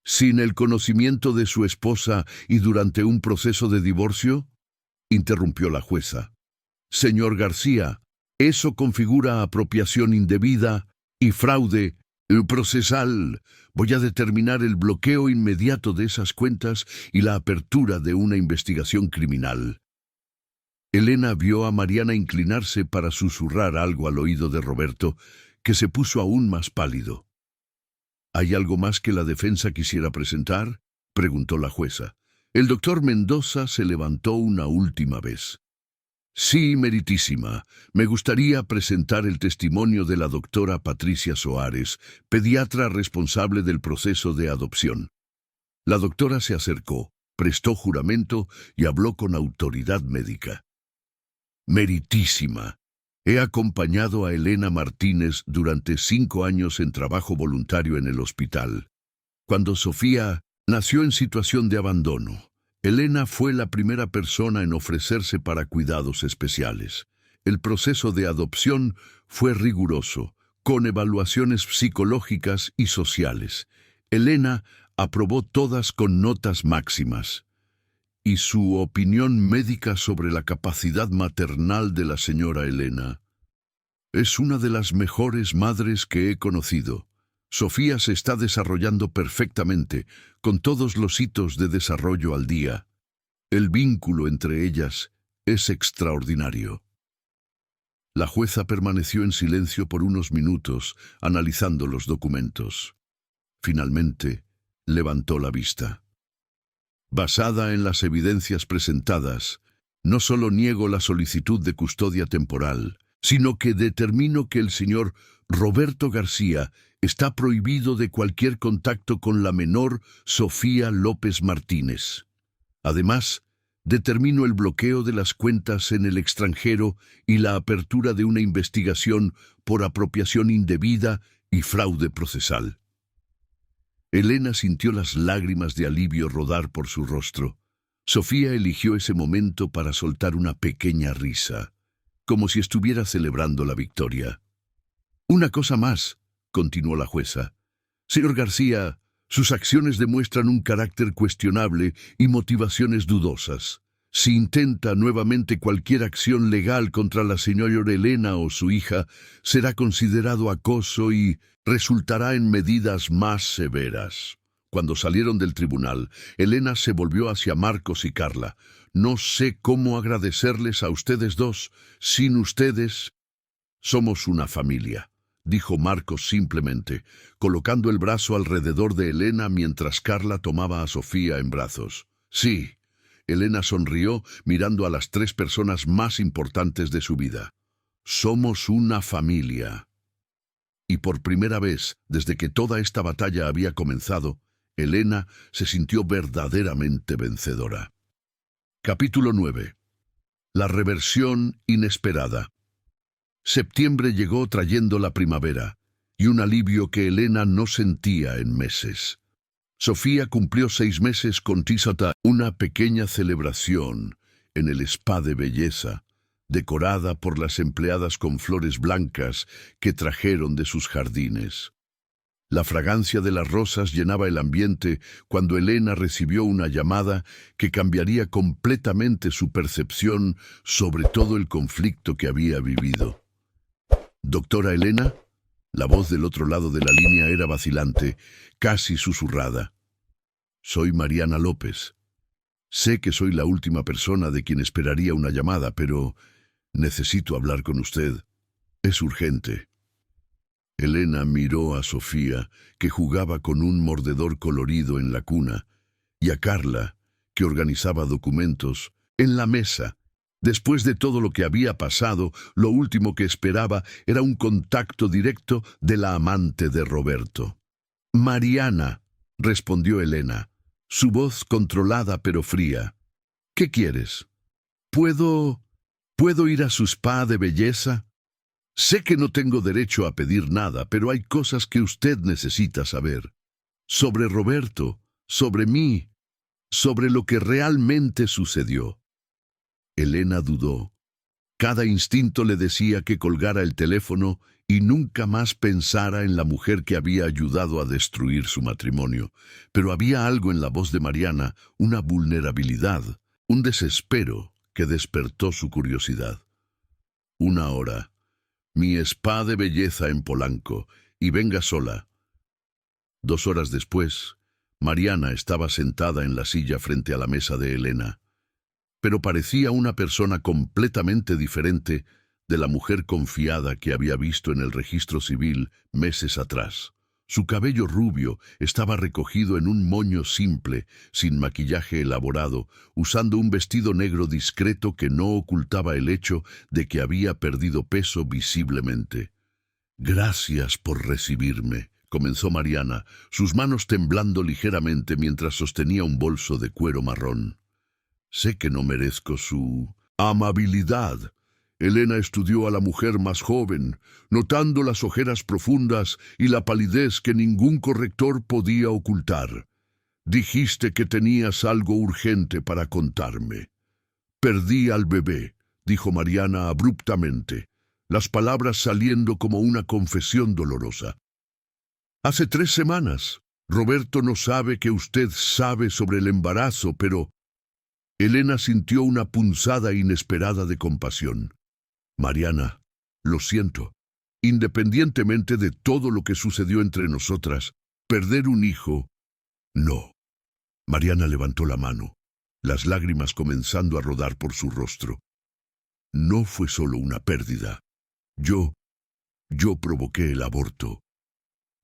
Speaker 1: ¿Sin el conocimiento de su esposa y durante un proceso de divorcio?, interrumpió la jueza. Señor García, eso configura apropiación indebida y fraude procesal. Voy a determinar el bloqueo inmediato de esas cuentas y la apertura de una investigación criminal. Elena vio a Mariana inclinarse para susurrar algo al oído de Roberto, que se puso aún más pálido. ¿Hay algo más que la defensa quisiera presentar?, preguntó la jueza. El doctor Mendoza se levantó una última vez. Sí, meritísima. Me gustaría presentar el testimonio de la doctora Patricia Soares, pediatra responsable del proceso de adopción. La doctora se acercó, prestó juramento y habló con autoridad médica. Meritísima. He acompañado a Elena Martínez durante 5 años en trabajo voluntario en el hospital. Cuando Sofía nació en situación de abandono, Elena fue la primera persona en ofrecerse para cuidados especiales. El proceso de adopción fue riguroso, con evaluaciones psicológicas y sociales. Elena aprobó todas con notas máximas. Y su opinión médica sobre la capacidad maternal de la señora Elena: es una de las mejores madres que he conocido. Sofía se está desarrollando perfectamente, con todos los hitos de desarrollo al día. El vínculo entre ellas es extraordinario. La jueza permaneció en silencio por unos minutos, analizando los documentos. Finalmente, levantó la vista. Basada en las evidencias presentadas, no solo niego la solicitud de custodia temporal, sino que determino que el señor Roberto García está prohibido de cualquier contacto con la menor Sofía López Martínez. Además, determino el bloqueo de las cuentas en el extranjero y la apertura de una investigación por apropiación indebida y fraude procesal. Elena sintió las lágrimas de alivio rodar por su rostro. Sofía eligió ese momento para soltar una pequeña risa, como si estuviera celebrando la victoria. Una cosa más, continuó la jueza. Señor García, sus acciones demuestran un carácter cuestionable y motivaciones dudosas. Si intenta nuevamente cualquier acción legal contra la señora Elena o su hija, será considerado acoso y resultará en medidas más severas. Cuando salieron del tribunal, Elena se volvió hacia Marcos y Carla. No sé cómo agradecerles a ustedes dos. Sin ustedes, somos una familia, dijo Marcos simplemente, colocando el brazo alrededor de Elena mientras Carla tomaba a Sofía en brazos. Sí, Elena sonrió mirando a las 3 personas más importantes de su vida. Somos una familia. Y por primera vez, desde que toda esta batalla había comenzado, Elena se sintió verdaderamente vencedora. Capítulo 9. La reversión inesperada. Septiembre llegó trayendo la primavera, y un alivio que Elena no sentía en meses. Sofía cumplió 6 meses con Tisata, una pequeña celebración en el spa de belleza, decorada por las empleadas con flores blancas que trajeron de sus jardines. La fragancia de las rosas llenaba el ambiente cuando Elena recibió una llamada que cambiaría completamente su percepción sobre todo el conflicto que había vivido. «¿Doctora Elena?» La voz del otro lado de la línea era vacilante, casi susurrada. «Soy Mariana López. Sé que soy la última persona de quien esperaría una llamada, pero necesito hablar con usted. Es urgente». Elena miró a Sofía, que jugaba con un mordedor colorido en la cuna, y a Carla, que organizaba documentos, en la mesa. Después de todo lo que había pasado, lo último que esperaba era un contacto directo de la amante de Roberto. «Mariana», respondió Elena, su voz controlada pero fría. «¿Qué quieres? ¿Puedo ir a su spa de belleza? Sé que no tengo derecho a pedir nada, pero hay cosas que usted necesita saber. Sobre Roberto, sobre mí, sobre lo que realmente sucedió». Elena dudó. Cada instinto le decía que colgara el teléfono y nunca más pensara en la mujer que había ayudado a destruir su matrimonio. Pero había algo en la voz de Mariana, una vulnerabilidad, un desespero que despertó su curiosidad. «1 hora. Mi spa de belleza en Polanco, y venga sola». 2 horas después, Mariana estaba sentada en la silla frente a la mesa de Elena, pero parecía una persona completamente diferente de la mujer confiada que había visto en el registro civil meses atrás. Su cabello rubio estaba recogido en un moño simple, sin maquillaje elaborado, usando un vestido negro discreto que no ocultaba el hecho de que había perdido peso visiblemente. «Gracias por recibirme», comenzó Mariana, sus manos temblando ligeramente mientras sostenía un bolso de cuero marrón. «Sé que no merezco su amabilidad». Elena estudió a la mujer más joven, notando las ojeras profundas y la palidez que ningún corrector podía ocultar. «Dijiste que tenías algo urgente para contarme». «Perdí al bebé», dijo Mariana abruptamente, las palabras saliendo como una confesión dolorosa. «Hace 3 semanas. Roberto no sabe que usted sabe sobre el embarazo, pero...» Elena sintió una punzada inesperada de compasión. «Mariana, lo siento. Independientemente de todo lo que sucedió entre nosotras, perder un hijo... No». Mariana levantó la mano, las lágrimas comenzando a rodar por su rostro. «No fue solo una pérdida. Yo provoqué el aborto».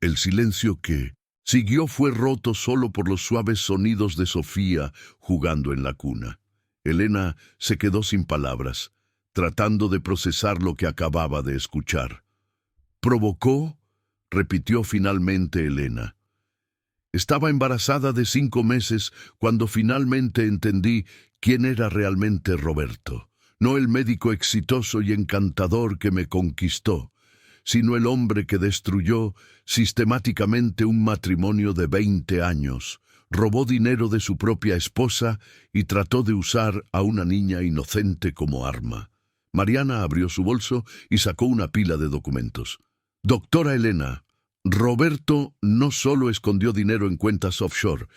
Speaker 1: El silencio que siguió fue roto solo por los suaves sonidos de Sofía jugando en la cuna. Elena se quedó sin palabras, tratando de procesar lo que acababa de escuchar. «¿Provocó?», repitió finalmente Elena. «Estaba embarazada de 5 meses cuando finalmente entendí quién era realmente Roberto. No el médico exitoso y encantador que me conquistó, sino el hombre que destruyó sistemáticamente un matrimonio de 20 años, robó dinero de su propia esposa y trató de usar a una niña inocente como arma». Mariana abrió su bolso y sacó una pila de documentos. «Doctora Elena, Roberto no solo escondió dinero en cuentas offshore,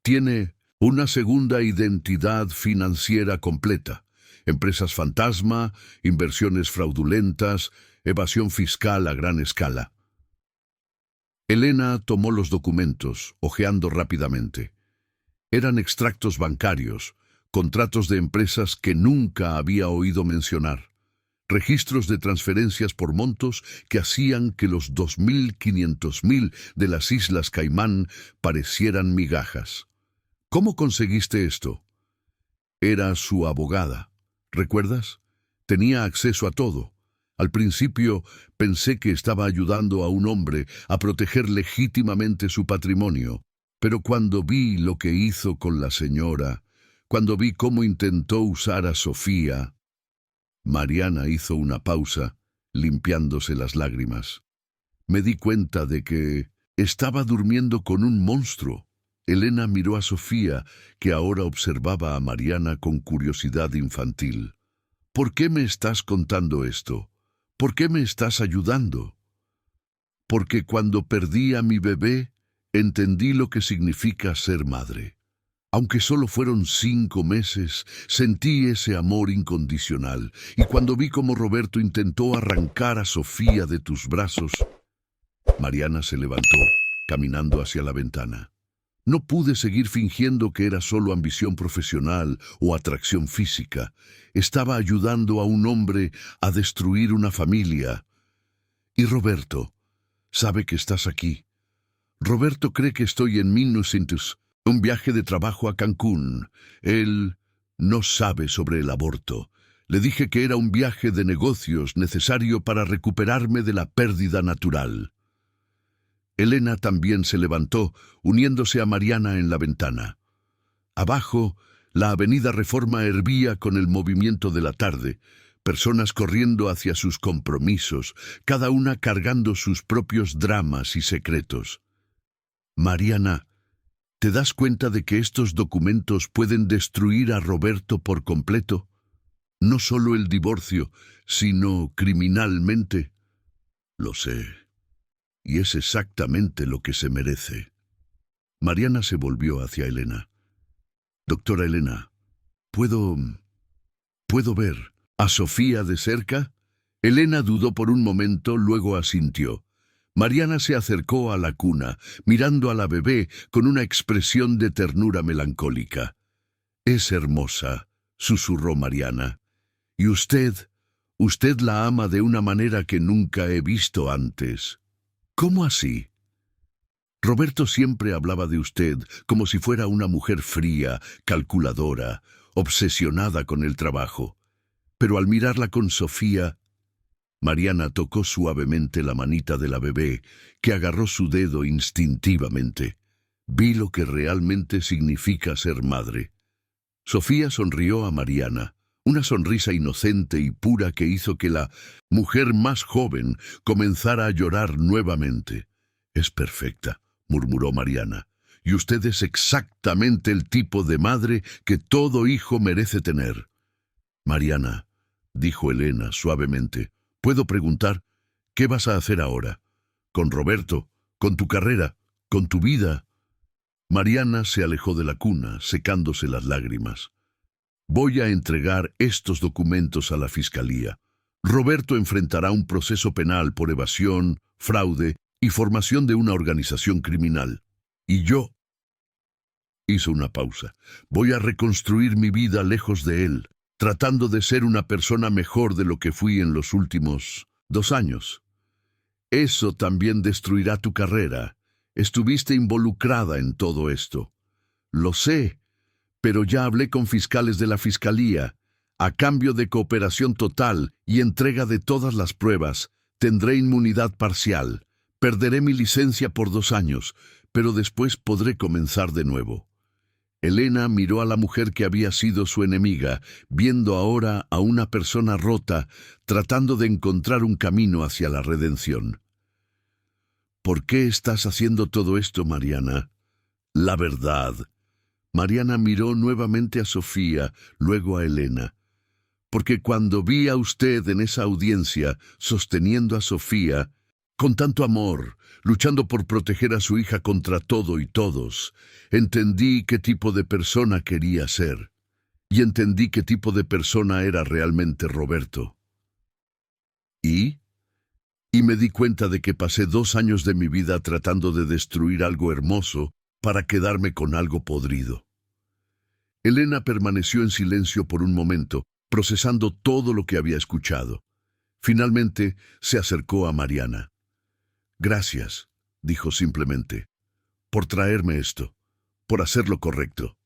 Speaker 1: tiene una segunda identidad financiera completa. Empresas fantasma, inversiones fraudulentas, evasión fiscal a gran escala». Elena tomó los documentos, hojeando rápidamente. Eran extractos bancarios, contratos de empresas que nunca había oído mencionar, registros de transferencias por montos que hacían que los 2.500.000 de las Islas Caimán parecieran migajas. «¿Cómo conseguiste esto?». Era su abogada. ¿Recuerdas? Tenía acceso a todo. Al principio pensé que estaba ayudando a un hombre a proteger legítimamente su patrimonio, pero cuando vi lo que hizo con la señora, cuando vi cómo intentó usar a Sofía... Mariana hizo una pausa, limpiándose las lágrimas. Me di cuenta de que estaba durmiendo con un monstruo. Elena miró a Sofía, que ahora observaba a Mariana con curiosidad infantil. ¿Por qué me estás contando esto? ¿Por qué me estás ayudando? Porque cuando perdí a mi bebé, entendí lo que significa ser madre. Aunque solo fueron 5 meses, sentí ese amor incondicional. Y cuando vi cómo Roberto intentó arrancar a Sofía de tus brazos, Mariana se levantó, caminando hacia la ventana. No pude seguir fingiendo que era solo ambición profesional o atracción física. Estaba ayudando a un hombre a destruir una familia. Y Roberto sabe que estás aquí. Roberto cree que estoy en 1900, un viaje de trabajo a Cancún. Él no sabe sobre el aborto. Le dije que era un viaje de negocios necesario para recuperarme de la pérdida natural. Elena también se levantó, uniéndose a Mariana en la ventana. Abajo, la avenida Reforma hervía con el movimiento de la tarde, personas corriendo hacia sus compromisos, cada una cargando sus propios dramas y secretos. Mariana, ¿te das cuenta de que estos documentos pueden destruir a Roberto por completo? No solo el divorcio, sino criminalmente. Lo sé. Y es exactamente lo que se merece. Mariana se volvió hacia Elena. Doctora Elena, ¿puedo ver a Sofía de cerca? Elena dudó por un momento, luego asintió. Mariana se acercó a la cuna, mirando a la bebé con una expresión de ternura melancólica. Es hermosa, susurró Mariana. Y usted la ama de una manera que nunca he visto antes. ¿Cómo así? Roberto siempre hablaba de usted como si fuera una mujer fría, calculadora, obsesionada con el trabajo. Pero al mirarla con Sofía, Mariana tocó suavemente la manita de la bebé, que agarró su dedo instintivamente. Vi lo que realmente significa ser madre. Sofía sonrió a Mariana, una sonrisa inocente y pura que hizo que la mujer más joven comenzara a llorar nuevamente. Es perfecta, murmuró Mariana, y usted es exactamente el tipo de madre que todo hijo merece tener. Mariana, dijo Elena suavemente, ¿puedo preguntar qué vas a hacer ahora? ¿Con Roberto? ¿Con tu carrera? ¿Con tu vida? Mariana se alejó de la cuna, secándose las lágrimas. Voy a entregar estos documentos a la fiscalía. Roberto enfrentará un proceso penal por evasión, fraude y formación de una organización criminal. Y yo... Hizo una pausa. Voy a reconstruir mi vida lejos de él, tratando de ser una persona mejor de lo que fui en los últimos 2 años. Eso también destruirá tu carrera. Estuviste involucrada en todo esto. Lo sé, pero ya hablé con fiscales de la fiscalía. A cambio de cooperación total y entrega de todas las pruebas, tendré inmunidad parcial. Perderé mi licencia por 2 años, pero después podré comenzar de nuevo. Elena miró a la mujer que había sido su enemiga, viendo ahora a una persona rota, tratando de encontrar un camino hacia la redención. ¿Por qué estás haciendo todo esto, Mariana? La verdad. Mariana miró nuevamente a Sofía, luego a Elena. Porque cuando vi a usted en esa audiencia, sosteniendo a Sofía, con tanto amor, luchando por proteger a su hija contra todo y todos, entendí qué tipo de persona quería ser. Y entendí qué tipo de persona era realmente Roberto. ¿Y? Y me di cuenta de que pasé 2 años de mi vida tratando de destruir algo hermoso para quedarme con algo podrido. Elena permaneció en silencio por un momento, procesando todo lo que había escuchado. Finalmente se acercó a Mariana. Gracias, dijo simplemente, por traerme esto, por hacer lo correcto.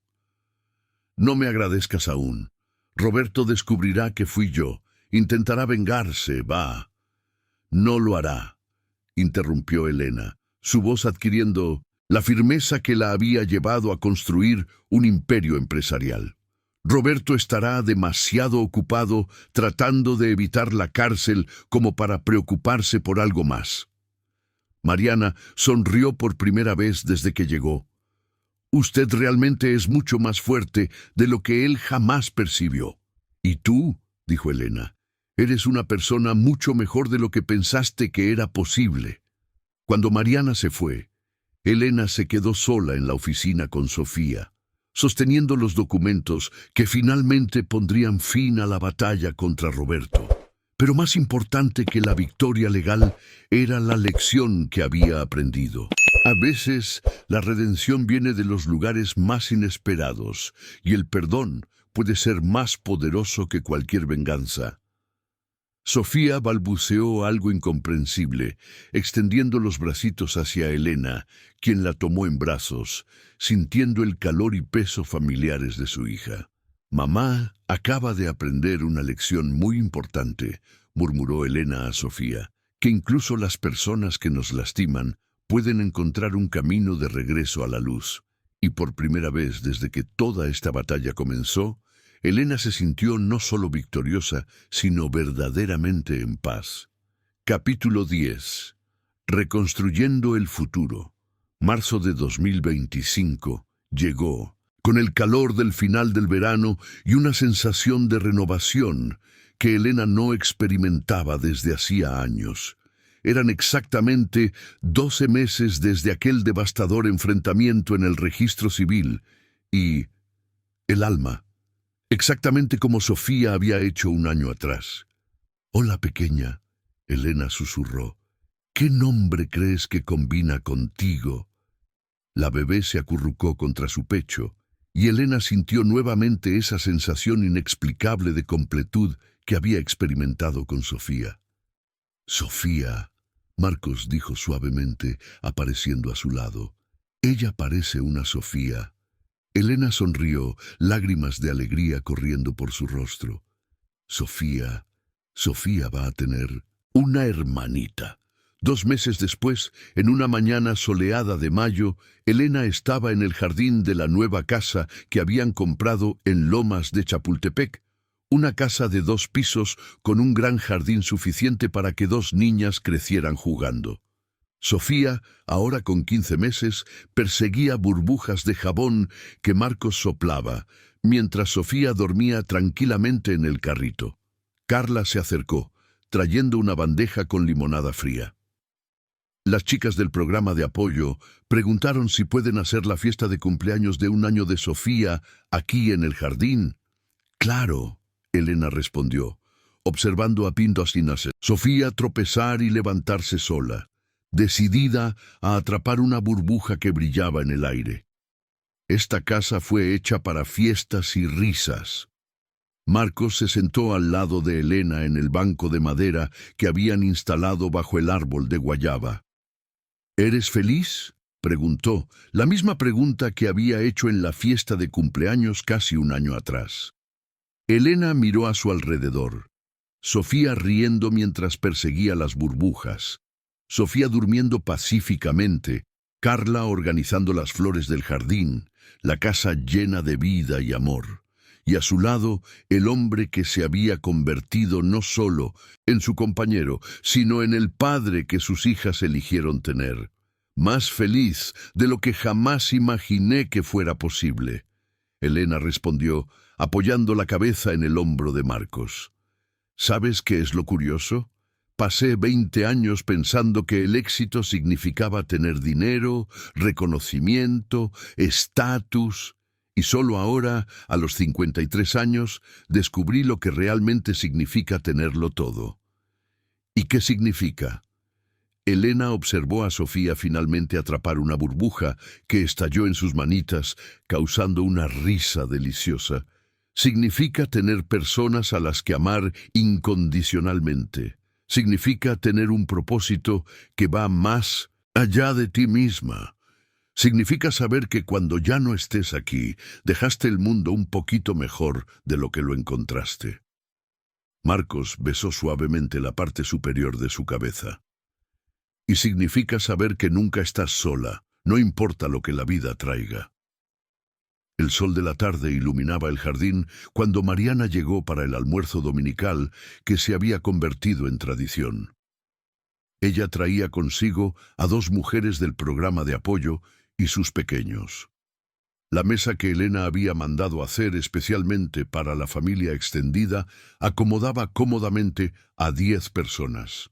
Speaker 1: No me agradezcas aún. Roberto descubrirá que fui yo. Intentará vengarse, va. No lo hará, interrumpió Elena, su voz adquiriendo la firmeza que la había llevado a construir un imperio empresarial. Roberto estará demasiado ocupado tratando de evitar la cárcel como para preocuparse por algo más. Mariana sonrió por primera vez desde que llegó. Usted realmente es mucho más fuerte de lo que él jamás percibió. ¿Y tú?, dijo Elena. Eres una persona mucho mejor de lo que pensaste que era posible. Cuando Mariana se fue, Elena se quedó sola en la oficina con Sofía, sosteniendo los documentos que finalmente pondrían fin a la batalla contra Roberto. Pero más importante que la victoria legal era la lección que había aprendido. A veces, la redención viene de los lugares más inesperados, y el perdón puede ser más poderoso que cualquier venganza. Sofía balbuceó algo incomprensible, extendiendo los bracitos hacia Elena, quien la tomó en brazos, sintiendo el calor y peso familiares de su hija. «Mamá acaba de aprender una lección muy importante», murmuró Elena a Sofía, «que incluso las personas que nos lastiman pueden encontrar un camino de regreso a la luz». Y por primera vez desde que toda esta batalla comenzó, Elena se sintió no solo victoriosa, sino verdaderamente en paz. Capítulo 10. Reconstruyendo el futuro. Marzo de 2025 llegó, con el calor del final del verano y una sensación de renovación que Elena no experimentaba desde hacía años. Eran exactamente 12 meses desde aquel devastador enfrentamiento en el registro civil y el alma, exactamente como Sofía había hecho un año atrás. «Hola, pequeña», Elena susurró. «¿Qué nombre crees que combina contigo?» La bebé se acurrucó contra su pecho, y Elena sintió nuevamente esa sensación inexplicable de completud que había experimentado con Sofía. «Sofía», Marcos dijo suavemente, apareciendo a su lado. «Ella parece una Sofía». Elena sonrió, lágrimas de alegría corriendo por su rostro. Sofía va a tener una hermanita». 2 meses después, en una mañana soleada de mayo, Elena estaba en el jardín de la nueva casa que habían comprado en Lomas de Chapultepec, una casa de 2 pisos con un gran jardín suficiente para que 2 niñas crecieran jugando. Sofía, ahora con 15 meses, perseguía burbujas de jabón que Marcos soplaba, mientras Sofía dormía tranquilamente en el carrito. Carla se acercó, trayendo una bandeja con limonada fría. Las chicas del programa de apoyo preguntaron si pueden hacer la fiesta de cumpleaños de 1 año de Sofía aquí en el jardín. «Claro», Elena respondió, observando a Pinto sin hacer. Sofía tropezar y levantarse sola, decidida a atrapar una burbuja que brillaba en el aire. Esta casa fue hecha para fiestas y risas. Marcos se sentó al lado de Elena en el banco de madera que habían instalado bajo el árbol de guayaba. «¿Eres feliz?», preguntó, la misma pregunta que había hecho en la fiesta de cumpleaños casi 1 año atrás. Elena miró a su alrededor. Sofía riendo mientras perseguía las burbujas. Sofía durmiendo pacíficamente, Carla organizando las flores del jardín, la casa llena de vida y amor. Y a su lado, el hombre que se había convertido no solo en su compañero, sino en el padre que sus hijas eligieron tener. Más feliz de lo que jamás imaginé que fuera posible. Elena respondió, apoyando la cabeza en el hombro de Marcos. ¿Sabes qué es lo curioso? Pasé 20 años pensando que el éxito significaba tener dinero, reconocimiento, estatus, y solo ahora, a los 53 años, descubrí lo que realmente significa tenerlo todo. ¿Y qué significa? Elena observó a Sofía finalmente atrapar una burbuja que estalló en sus manitas, causando una risa deliciosa. Significa tener personas a las que amar incondicionalmente. Significa tener un propósito que va más allá de ti misma. Significa saber que cuando ya no estés aquí, dejaste el mundo un poquito mejor de lo que lo encontraste. Marcos besó suavemente la parte superior de su cabeza. Y significa saber que nunca estás sola, no importa lo que la vida traiga. El sol de la tarde iluminaba el jardín cuando Mariana llegó para el almuerzo dominical que se había convertido en tradición. Ella traía consigo a 2 mujeres del programa de apoyo y sus pequeños. La mesa que Elena había mandado hacer especialmente para la familia extendida acomodaba cómodamente a 10 personas.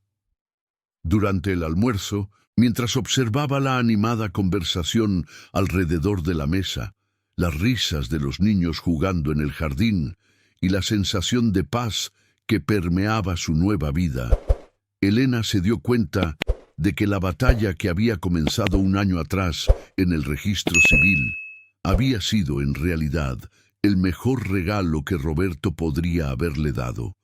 Speaker 1: Durante el almuerzo, mientras observaba la animada conversación alrededor de la mesa, las risas de los niños jugando en el jardín y la sensación de paz que permeaba su nueva vida, Elena se dio cuenta de que la batalla que había comenzado un año atrás en el registro civil había sido en realidad el mejor regalo que Roberto podría haberle dado,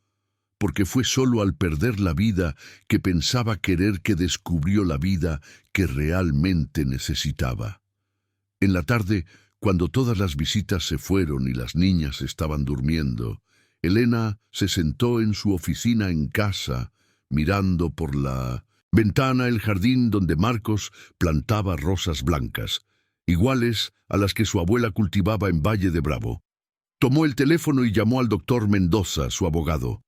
Speaker 1: porque fue solo al perder la vida que pensaba querer que descubrió la vida que realmente necesitaba. En la tarde, cuando todas las visitas se fueron y las niñas estaban durmiendo, Elena se sentó en su oficina en casa, mirando por la ventana el jardín donde Marcos plantaba rosas blancas, iguales a las que su abuela cultivaba en Valle de Bravo. Tomó el teléfono y llamó al doctor Mendoza, su abogado.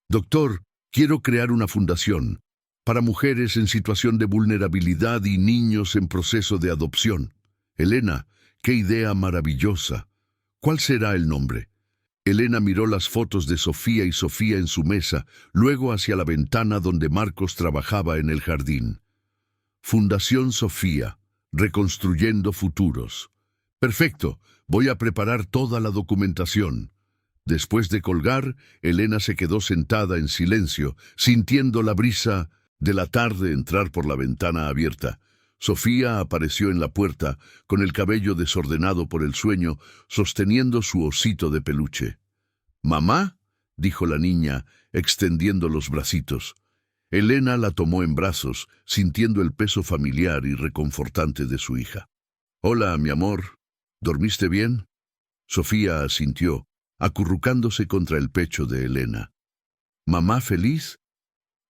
Speaker 1: «Doctor, quiero crear una fundación para mujeres en situación de vulnerabilidad y niños en proceso de adopción. Elena, qué idea maravillosa. ¿Cuál será el nombre?» Elena miró las fotos de Sofía y Sofía en su mesa, luego hacia la ventana donde Marcos trabajaba en el jardín. Fundación Sofía, reconstruyendo futuros. Perfecto, voy a preparar toda la documentación. Después de colgar, Elena se quedó sentada en silencio, sintiendo la brisa de la tarde entrar por la ventana abierta. Sofía apareció en la puerta, con el cabello desordenado por el sueño, sosteniendo su osito de peluche. «¿Mamá?», dijo la niña, extendiendo los bracitos. Elena la tomó en brazos, sintiendo el peso familiar y reconfortante de su hija. «Hola, mi amor. ¿Dormiste bien?». Sofía asintió, acurrucándose contra el pecho de Elena. «¿Mamá feliz?».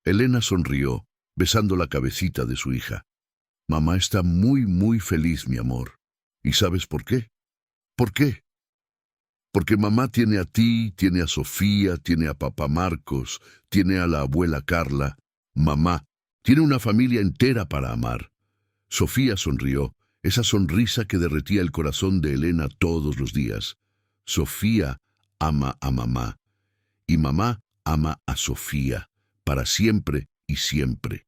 Speaker 1: Elena sonrió, besando la cabecita de su hija. «Mamá está muy, muy feliz, mi amor. ¿Y sabes por qué?». «¿Por qué?». «Porque mamá tiene a ti, tiene a Sofía, tiene a papá Marcos, tiene a la abuela Carla. Mamá tiene una familia entera para amar». Sofía sonrió, esa sonrisa que derretía el corazón de Elena todos los días. Sofía ama a mamá, y mamá ama a Sofía, para siempre y siempre.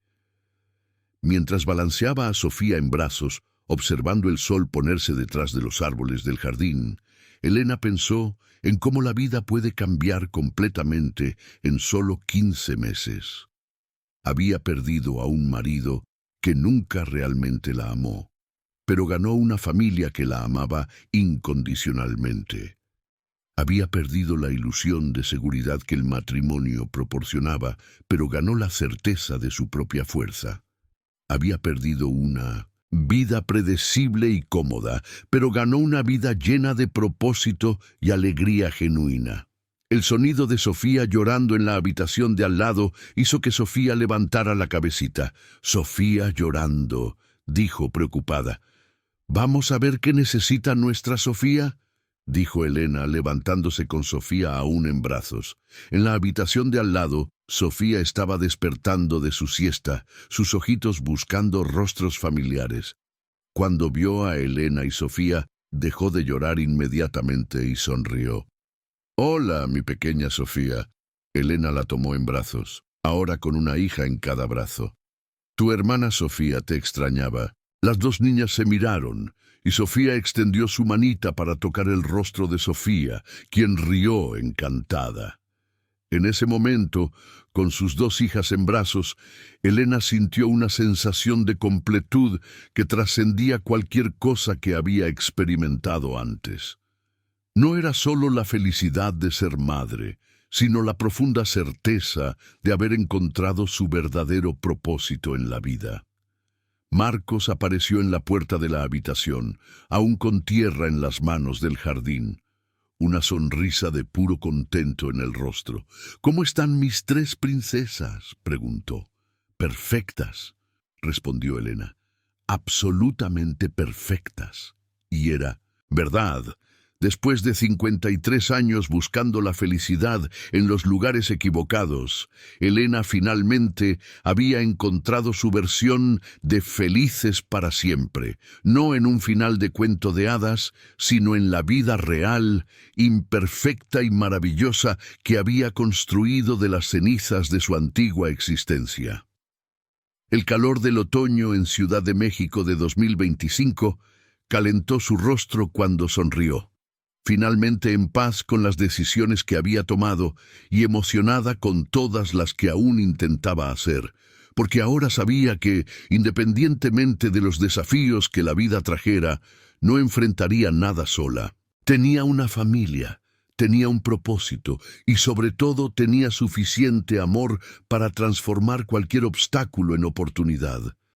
Speaker 1: Mientras balanceaba a Sofía en brazos, observando el sol ponerse detrás de los árboles del jardín, Elena pensó en cómo la vida puede cambiar completamente en solo 15 meses. Había perdido a un marido que nunca realmente la amó, pero ganó una familia que la amaba incondicionalmente. Había perdido la ilusión de seguridad que el matrimonio proporcionaba, pero ganó la certeza de su propia fuerza. Había perdido una vida predecible y cómoda, pero ganó una vida llena de propósito y alegría genuina. El sonido de Sofía llorando en la habitación de al lado hizo que Sofía levantara la cabecita. «Sofía llorando», dijo preocupada. «¿Vamos a ver qué necesita nuestra Sofía?», dijo Elena, levantándose con Sofía aún en brazos. En la habitación de al lado, Sofía estaba despertando de su siesta, sus ojitos buscando rostros familiares. Cuando vio a Elena y Sofía, dejó de llorar inmediatamente y sonrió. «Hola, mi pequeña Sofía». Elena la tomó en brazos, ahora con una hija en cada brazo. «Tu hermana Sofía te extrañaba». Las 2 niñas se miraron, y Sofía extendió su manita para tocar el rostro de Sofía, quien rió encantada. En ese momento, con sus 2 hijas en brazos, Elena sintió una sensación de completud que trascendía cualquier cosa que había experimentado antes. No era solo la felicidad de ser madre, sino la profunda certeza de haber encontrado su verdadero propósito en la vida. Marcos apareció en la puerta de la habitación, aún con tierra en las manos del jardín. Una sonrisa de puro contento en el rostro. «¿Cómo están mis 3 princesas?», preguntó. «Perfectas», respondió Elena. «Absolutamente perfectas». Y era verdad. Después de 53 años buscando la felicidad en los lugares equivocados, Elena finalmente había encontrado su versión de felices para siempre, no en un final de cuento de hadas, sino en la vida real, imperfecta y maravillosa que había construido de las cenizas de su antigua existencia. El calor del otoño en Ciudad de México de 2025 calentó su rostro cuando sonrió. Finalmente en paz con las decisiones que había tomado y emocionada con todas las que aún intentaba hacer, porque ahora sabía que, independientemente de los desafíos que la vida trajera, no enfrentaría nada sola. Tenía una familia, tenía un propósito y sobre todo tenía suficiente amor para transformar cualquier obstáculo en oportunidad.